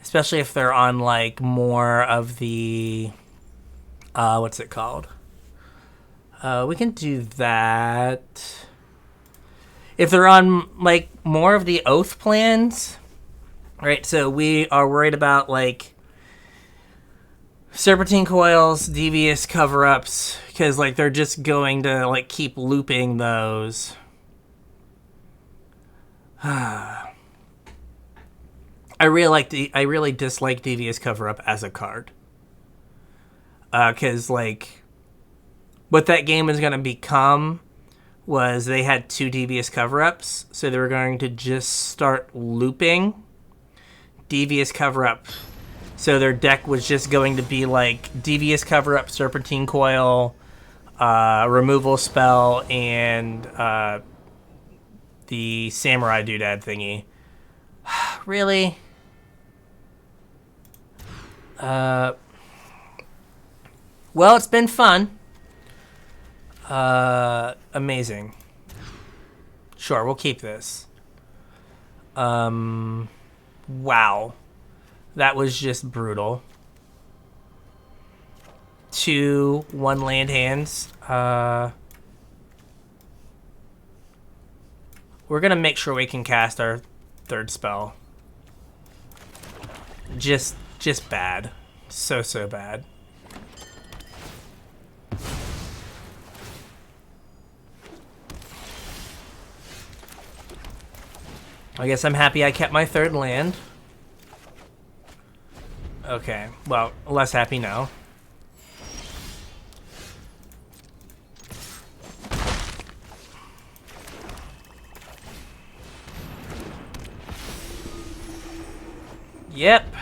especially if they're on, like, more of the... what's it called? We can do that. If they're on, like, more of the Oath plans, right? So we are worried about, like, Serpentine Coils, Devious Cover-Ups, because, like, they're just going to, like, keep looping those. I really dislike Devious Cover-Up as a card. Because, like, what that game is going to become was they had 2 Devious Cover-Ups, so they were going to just start looping Devious Cover-Up. So their deck was just going to be, like, Devious Cover-Up, Serpentine Coil, Removal Spell, and the Samurai Doodad thingy. Really? Well, it's been fun. Amazing. Sure, we'll keep this. Wow. That was just brutal. 2 1-land hands. We're gonna make sure we can cast our 3rd spell. Just bad. So bad. I guess I'm happy I kept my 3rd land. Okay, well, less happy now. Yep.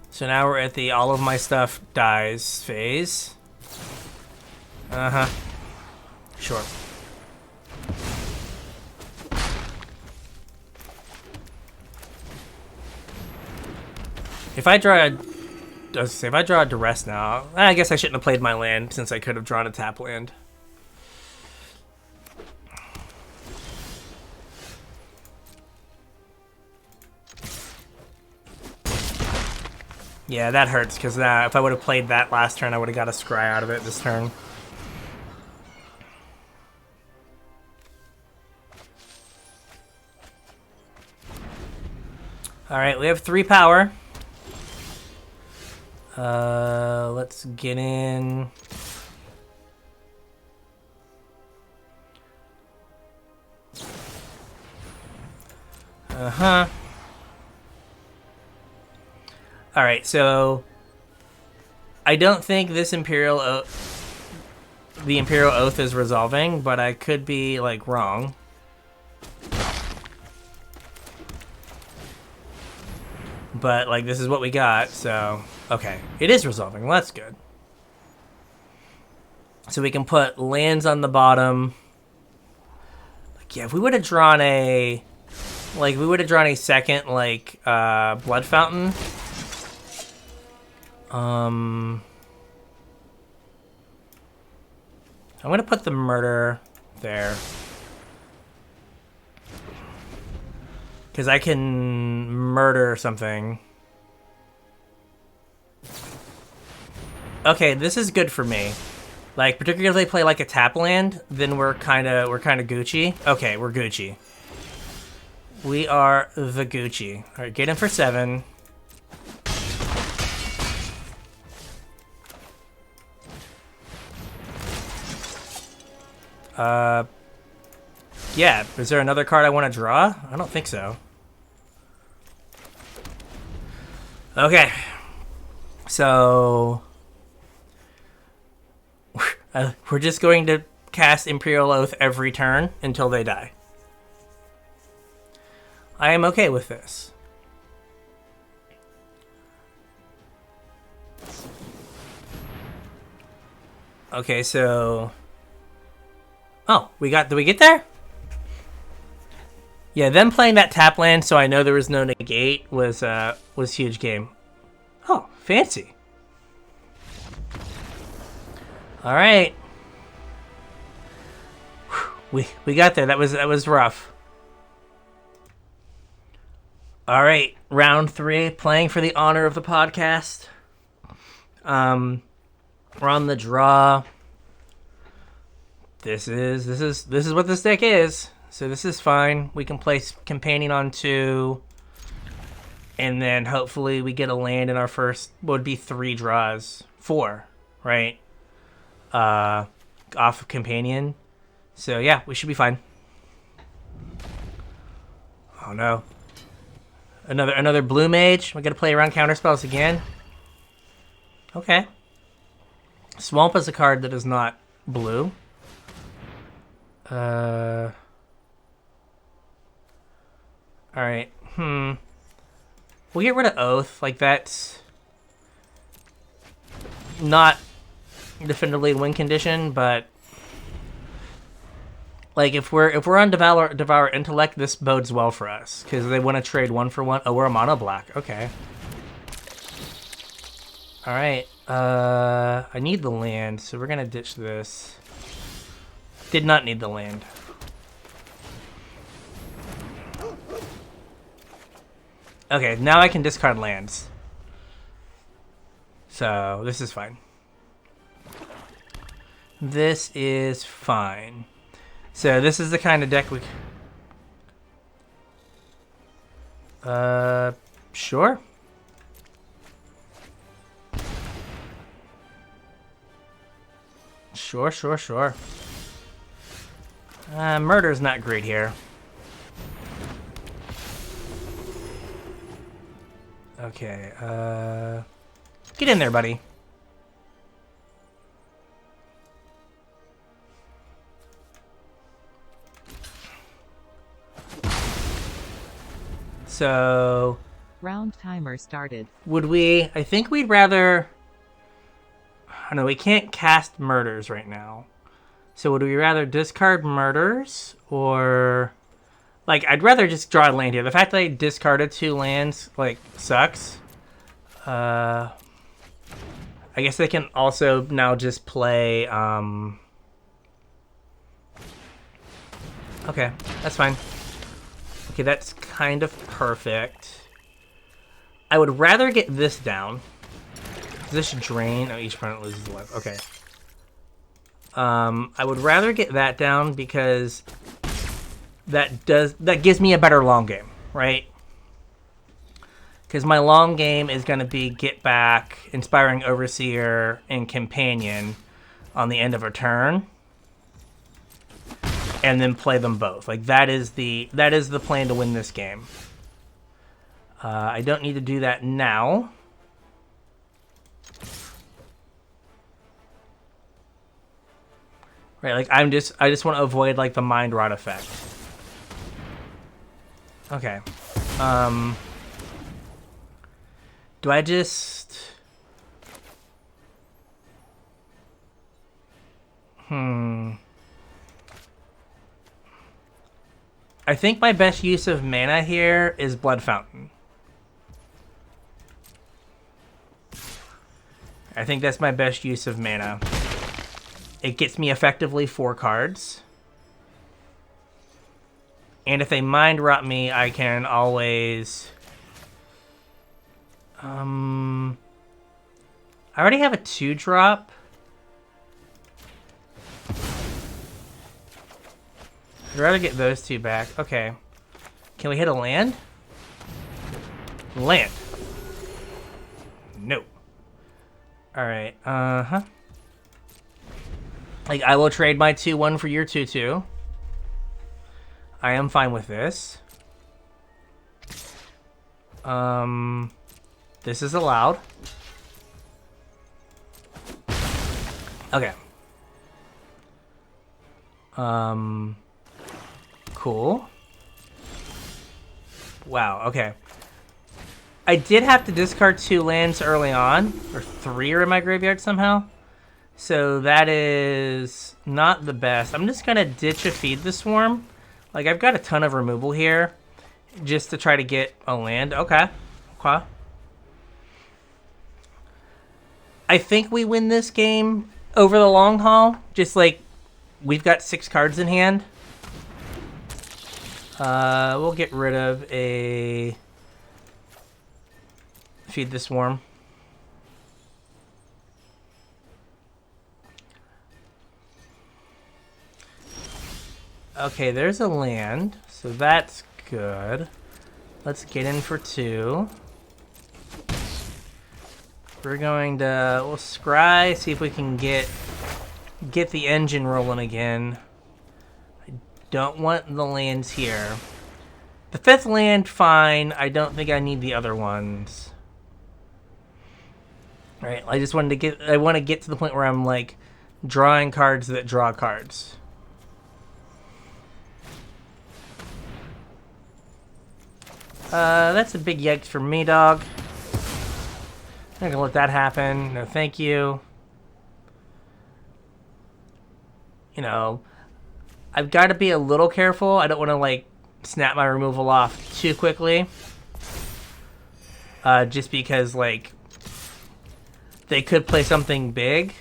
So now we're at the all of my stuff dies phase. Uh-huh. Sure. If I draw a Duress now, I guess I shouldn't have played my land since I could have drawn a tap land. Yeah, that hurts, because if I would have played that last turn, I would have got a scry out of it this turn. Alright, we have 3 power. Let's get in. Uh-huh. Alright, so I don't think this the Imperial Oath is resolving, but I could be, like, wrong. But, like, this is what we got, so... Okay, it is resolving. Well, that's good. So we can put lands on the bottom. Like, yeah, if we would have drawn a... Like, we would have drawn a second, like, Blood Fountain. I'm gonna put the Murder there. Because I can murder something. Okay, this is good for me. Like, particularly if they play like a tap land, then we're kinda Gucci. Okay, we're Gucci. We are the Gucci. Alright, get in for 7. Yeah, is there another card I want to draw? I don't think so. Okay. So... we're just going to cast Imperial Oath every turn until they die. I am okay with this. Okay, so... Oh, did we get there? Yeah, them playing that tap land so I know there was no negate was huge game. Oh, fancy. Alright. We got there. That was rough. Alright, round 3, playing for the honor of the podcast. We're on the draw. This is what this deck is. So this is fine. We can place Companion on 2. And then hopefully we get a land in our first, would be 3 draws. 4, right? Off of Companion. So yeah, we should be fine. Oh no. Another blue mage. We gotta play around counterspells again. Okay. Swamp is a card that is not blue. Alright. We'll get rid of Oath. Like, that's not definitively win condition, but like if we're on Devour Intellect, this bodes well for us because they want to trade 1 for 1. Oh, we're a mono black. Okay. All right. I need the land, so we're gonna ditch this. Did not need the land. Okay, now I can discard lands. So this is fine. This is fine. So this is the kind of deck we... Sure. Sure. Murder's not great here. Okay, get in there, buddy. So... Round timer started. Would we... I think we'd rather... I don't know, we can't cast murders right now. So would we rather discard murders, or... Like, I'd rather just draw a land here. The fact that I discarded 2 lands, like, sucks. I guess they can also now just play, Okay, that's fine. Okay, that's kind of perfect. I would rather get this down. Does this drain? Oh, each opponent loses 1. Okay. I would rather get that down because that gives me a better long game, right? Because my long game is going to be Get Back, Inspiring Overseer, and Companion on the end of a turn, and then play them both. Like that is the plan to win this game. I don't need to do that now. Right, like I just want to avoid like the Mind Rot effect. Okay. Do I just... I think my best use of mana here is Blood Fountain. I think that's my best use of mana. It gets me effectively 4 cards. And if they Mind Rot me, I can always... I already have a 2-drop. I'd rather get those 2 back. Okay. Can we hit a land? Land. No. Alright, Like, I will trade my 2-1 for your 2-2. I am fine with this. This is allowed. Okay. Cool. Wow, okay. I did have to discard 2 lands early on, or 3 are in my graveyard somehow. So that is not the best. I'm just gonna ditch a Feed the Swarm. Like, I've got a ton of removal here, just to try to get a land. Okay. Okay. I think we win this game over the long haul. Just like, we've got 6 cards in hand. We'll get rid of a Feed the Swarm. Okay, there's a land, so that's good. Let's get in for 2. We're going to, we'll scry, see if we can get the engine rolling again. I don't want the lands here. The 5th land, fine. I don't think I need the other ones. All right, I just wanted to get, I want to get to the point where I'm like drawing cards that draw cards. That's a big yikes for me, dog. I'm not gonna let that happen. No, thank you. You know, I've got to be a little careful. I don't want to, like, snap my removal off too quickly. Just because, like, they could play something big.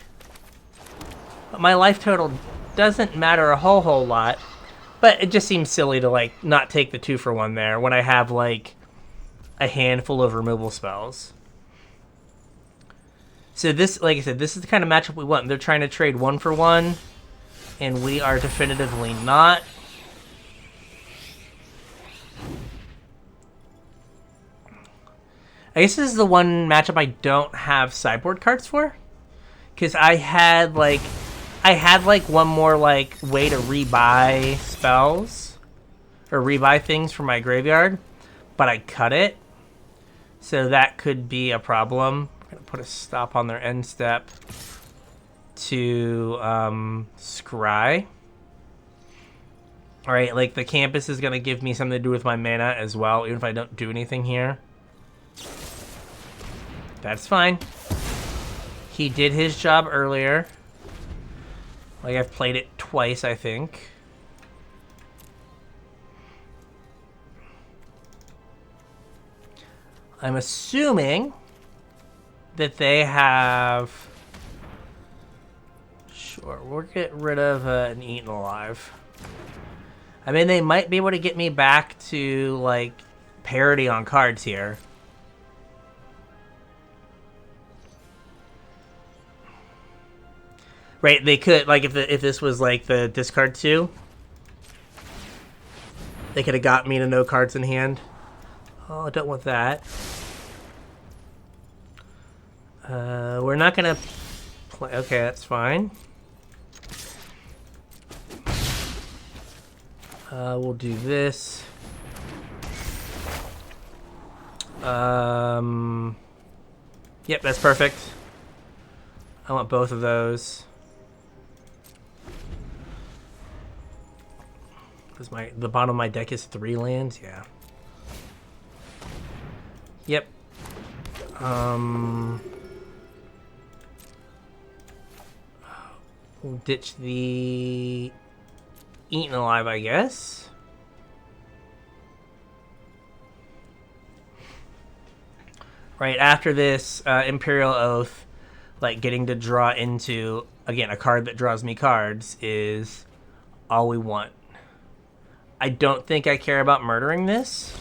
But my life total doesn't matter a whole lot. But it just seems silly to, like, not take the 2-for-1 there when I have, like, a handful of removal spells. So this, like I said, this is the kind of matchup we want. They're trying to trade 1-for-1, and we are definitively not. I guess this is the one matchup I don't have sideboard cards for. Because I had, like, one more, like, way to rebuy spells. Or rebuy things from my graveyard. But I cut it. So that could be a problem. I'm going to put a stop on their end step to scry. Alright, like, the campus is going to give me something to do with my mana as well, even if I don't do anything here. That's fine. He did his job earlier. Like, I've played it twice, I think. I'm assuming that they have... Sure, we'll get rid of an Eaten Alive. I mean, they might be able to get me back to, like, parity on cards here. Right, they could, like, if this was, like, the discard 2, they could have got me to no cards in hand. Oh, I don't want that. We're not gonna play. Okay, that's fine. We'll do this. Yep, that's perfect. I want both of those. Because the bottom of my deck is 3 lands, yeah. Yep. We'll ditch the Eaten Alive, I guess. Right after this Imperial Oath, like getting to draw into, again, a card that draws me cards is all we want. I don't think I care about murdering this.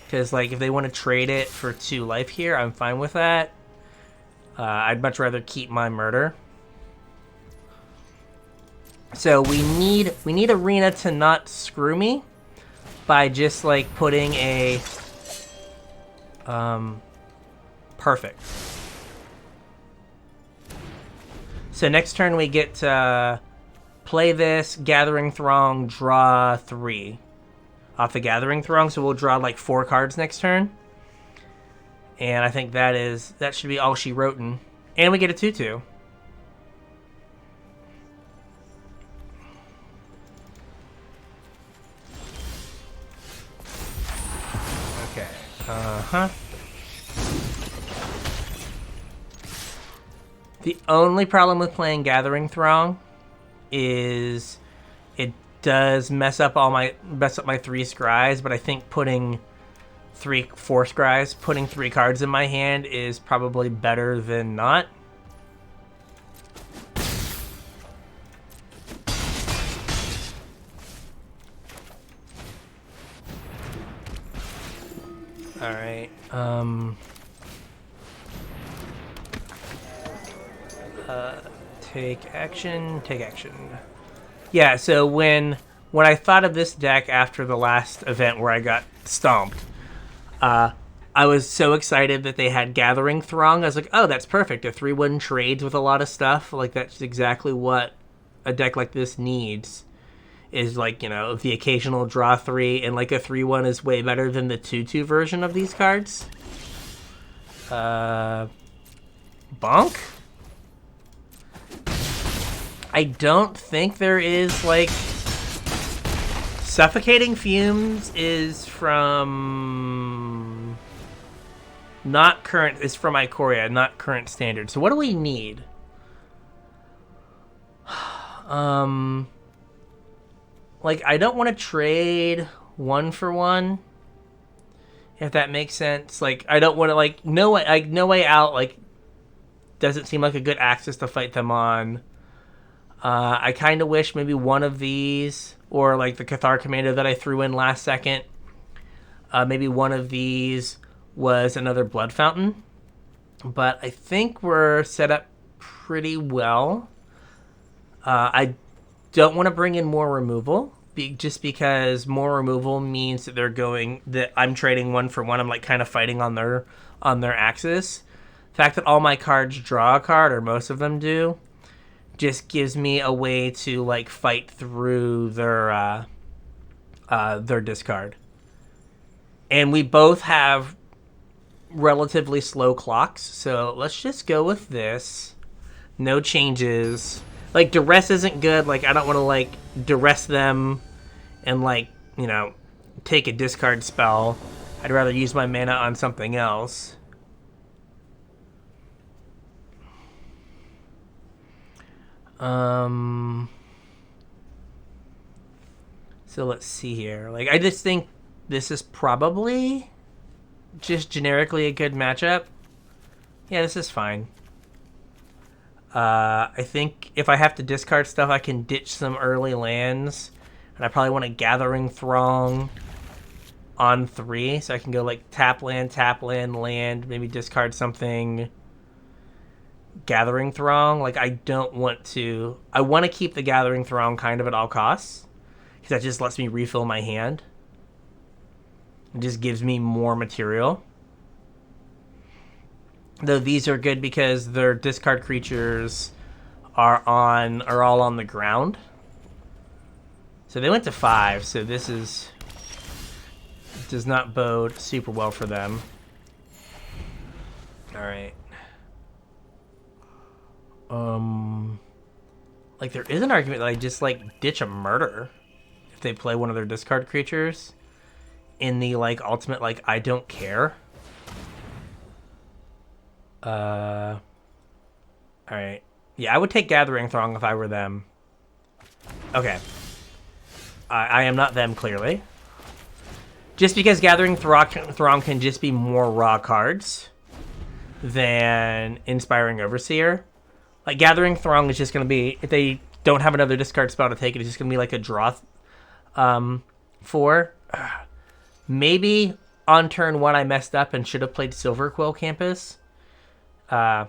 Because, like, if they want to trade it for 2 life here, I'm fine with that. I'd much rather keep my murder. So we need Arena to not screw me by just, like, putting a... perfect. So next turn we get to play this, Gathering Throng, draw 3 off the Gathering Throng, so we'll draw like 4 cards next turn. And I think that should be all she wrote in. And we get a 2/2. Okay. Uh-huh. The only problem with playing Gathering Throng is it does mess up my 3 scries, but I think putting 4 scries, putting 3 cards in my hand is probably better than not. All right. Take action. Yeah, so when I thought of this deck after the last event where I got stomped, I was so excited that they had Gathering Throng. I was like, oh, that's perfect. A 3/1 trades with a lot of stuff. Like, that's exactly what a deck like this needs. Is, like, you know, the occasional draw 3, and like a 3/1 is way better than the 2/2 version of these cards. Bonk? I don't think there is, like... Suffocating Fumes is from... Not current... It's from Ikoria, not current standard. So what do we need? Like, I don't want to trade 1 for 1. If that makes sense. Like, I don't want to, like... No way out, like... Doesn't seem like a good axis to fight them on. I kind of wish maybe one of these, or like the Cathar Commander that I threw in last second, maybe one of these was another Blood Fountain. But I think we're set up pretty well. I don't want to bring in more removal, just because more removal means that I'm trading 1 for 1. I'm like kind of fighting on their axis. The fact that all my cards draw a card, or most of them do, just gives me a way to like fight through their discard. And we both have relatively slow clocks, so let's just go with this. No changes. Like, duress isn't good. Like, I don't want to like duress them and, like, you know, take a discard spell. I'd rather use my mana on something else. So let's see here. Like, I just think this is probably just generically a good matchup. Yeah, this is fine. I think if I have to discard stuff, I can ditch some early lands. And I probably want a Gathering Throng on 3. So I can go like tap land, land, maybe discard something. Gathering Throng. Like, I don't want to... I want to keep the Gathering Throng kind of at all costs, because that just lets me refill my hand. It just gives me more material. Though these are good because their discard creatures are all on the ground. So they went to 5, so this does not bode super well for them. Alright. Like, there is an argument that I just, like, ditch a murder if they play one of their discard creatures in the, like, ultimate, like, I don't care. Alright. Yeah, I would take Gathering Throng if I were them. Okay. I am not them, clearly. Just because Gathering Throng can just be more raw cards than Inspiring Overseer. Like, Gathering Throng is just going to be, if they don't have another discard spell to take it, it's just going to be like a draw 4. Maybe on turn 1 I messed up and should have played Silver Quill Campus. I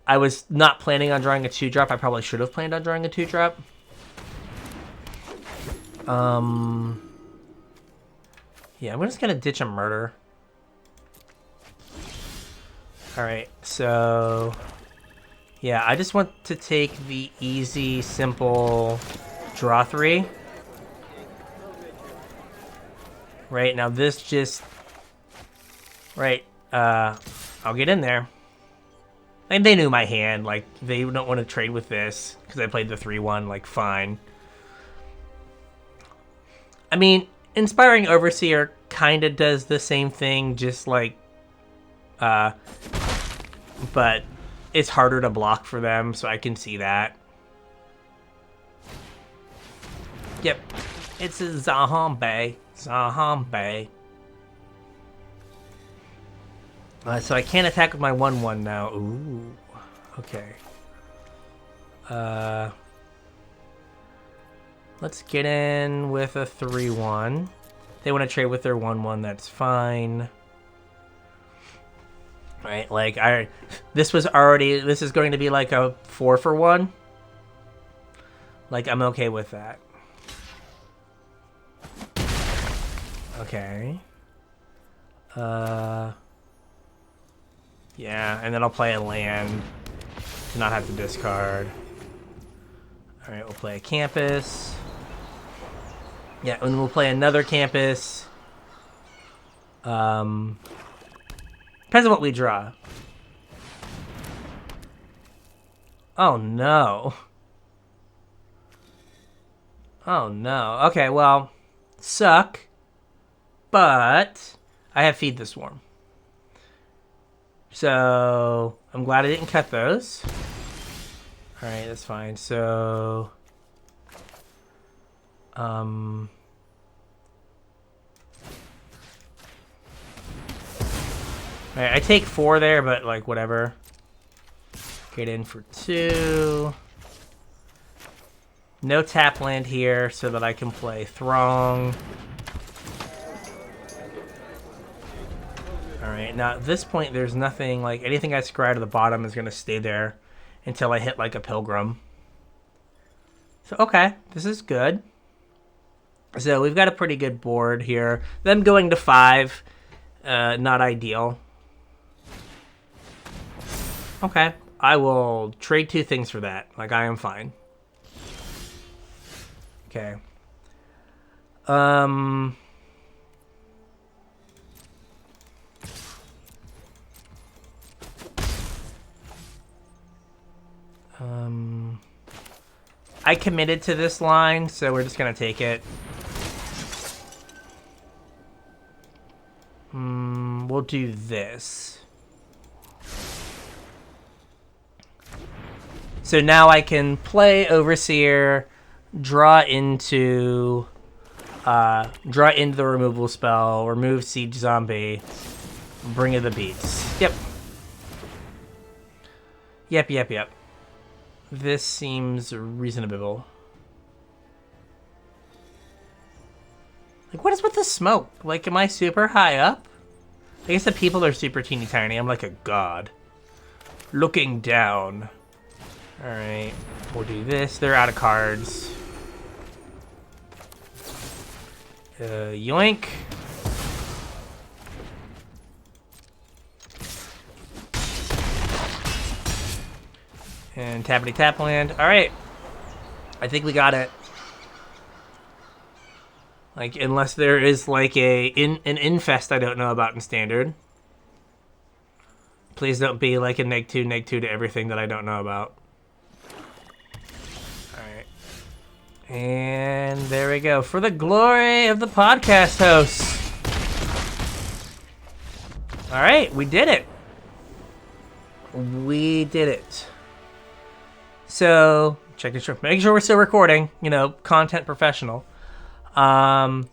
was not planning on drawing a 2-drop. I probably should have planned on drawing a 2-drop. Yeah, I'm just going to ditch a murder. Alright, so... yeah, I just want to take the easy, simple draw 3. Right, now this just... right, I'll get in there. And they knew my hand, like, they don't want to trade with this, because I played the 3-1, like, fine. I mean, Inspiring Overseer kind of does the same thing, just like, but it's harder to block for them, so I can see that. Yep, it's a zombie. Zombie. So I can't attack with my 1/1 now. Ooh, okay. Let's get in with a 3/1. They want to trade with their 1/1, that's fine. Right, like, this is going to be like a 4-for-1. Like, I'm okay with that. Okay. Yeah, and then I'll play a land to not have to discard. Alright, we'll play a Campus. Yeah, and we'll play another Campus. Depends on what we draw. Oh, no. Oh, no. Okay, well, suck. But I have Feed the Swarm. So I'm glad I didn't cut those. Alright, that's fine. So... alright, I take 4 there, but, like, whatever. Get in for 2. No tap land here so that I can play Throng. Alright, now at this point there's nothing, like, anything I scry to the bottom is going to stay there until I hit, like, a Pilgrim. So, okay, this is good. So we've got a pretty good board here. Them going to 5, not ideal. Okay, I will trade 2 things for that. Like, I am fine. Okay. I committed to this line, so we're just gonna take it. We'll do this. So now I can play Overseer, draw into the removal spell, remove Siege Zombie, bring in the beats. Yep. Yep. This seems reasonable. Like, what is with the smoke? Like, am I super high up? I guess the people are super teeny tiny. I'm like a god. Looking down. All right, we'll do this. They're out of cards. Yoink. And tappity tap land. All right. I think we got it. Like, unless there is like an infest I don't know about in standard. Please don't be like a neg 2 to everything that I don't know about. Alright. And there we go. For the glory of the podcast hosts. Alright, we did it. We did it. So, making sure we're still recording, content professional. Yeah,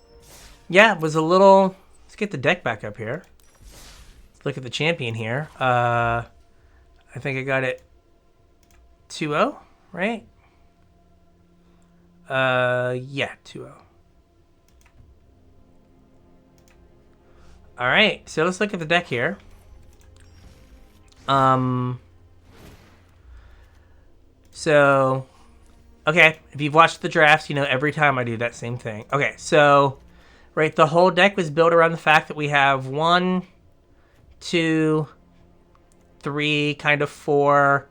it was a little... Let's get the deck back up here. Let's look at the champion here. I think I got it 2-0, right? Yeah, 2-0. Alright, so let's look at the deck here. So, okay, if you've watched the drafts, every time I do that same thing. Okay, so, right, the whole deck was built around the fact that we have 1, 2, 3, kind of 4,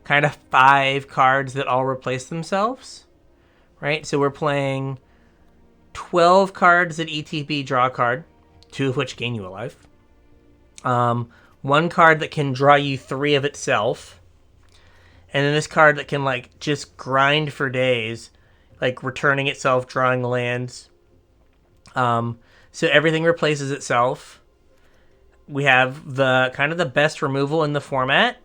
kind of 5 cards that all replace themselves, right? So we're playing 12 cards that ETB draw a card, 2 of which gain you a life. 1 card that can draw you 3 of itself. And then this card that can, like, just grind for days, like, returning itself, drawing lands. So everything replaces itself. We have the kind of the best removal in the format.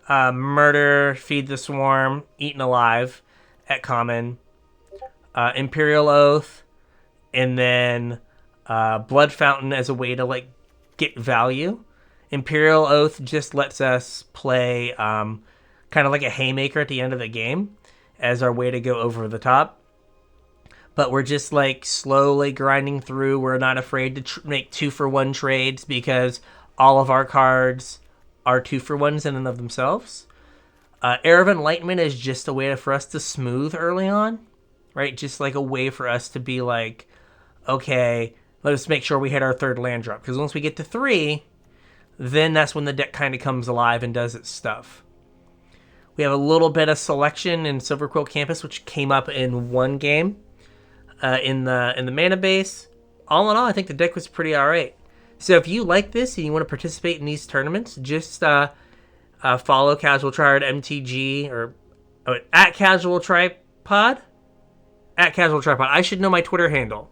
Murder, Feed the Swarm, Eaten Alive at common. Imperial Oath. And then Blood Fountain as a way to, like, get value. Imperial Oath just lets us play... kind of like a haymaker at the end of the game as our way to go over the top. But we're just like slowly grinding through. We're not afraid to make 2-for-1 trades because all of our cards are 2-for-1s in and of themselves. Air of Enlightenment is just a way for us to smooth early on, right? Just like a way for us to be like, okay, let us make sure we hit our 3rd land drop. Because once we get to 3, then that's when the deck kind of comes alive and does its stuff. We have a little bit of selection in Silver Quill Campus, which came up in 1 game in the mana base. All in all, I think the deck was pretty alright. So if you like this and you want to participate in these tournaments, just follow CasualTryHardMTG or at CasualTryPod. At CasualTryPod. I should know my Twitter handle.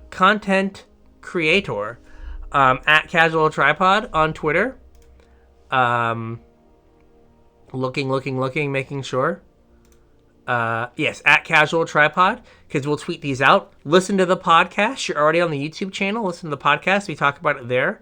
Content creator at CasualTryPod on Twitter. Looking, making sure. Yes, at CasualTryPod, because we'll tweet these out. Listen to the podcast. You're already on the YouTube channel. Listen to the podcast. We talk about it there.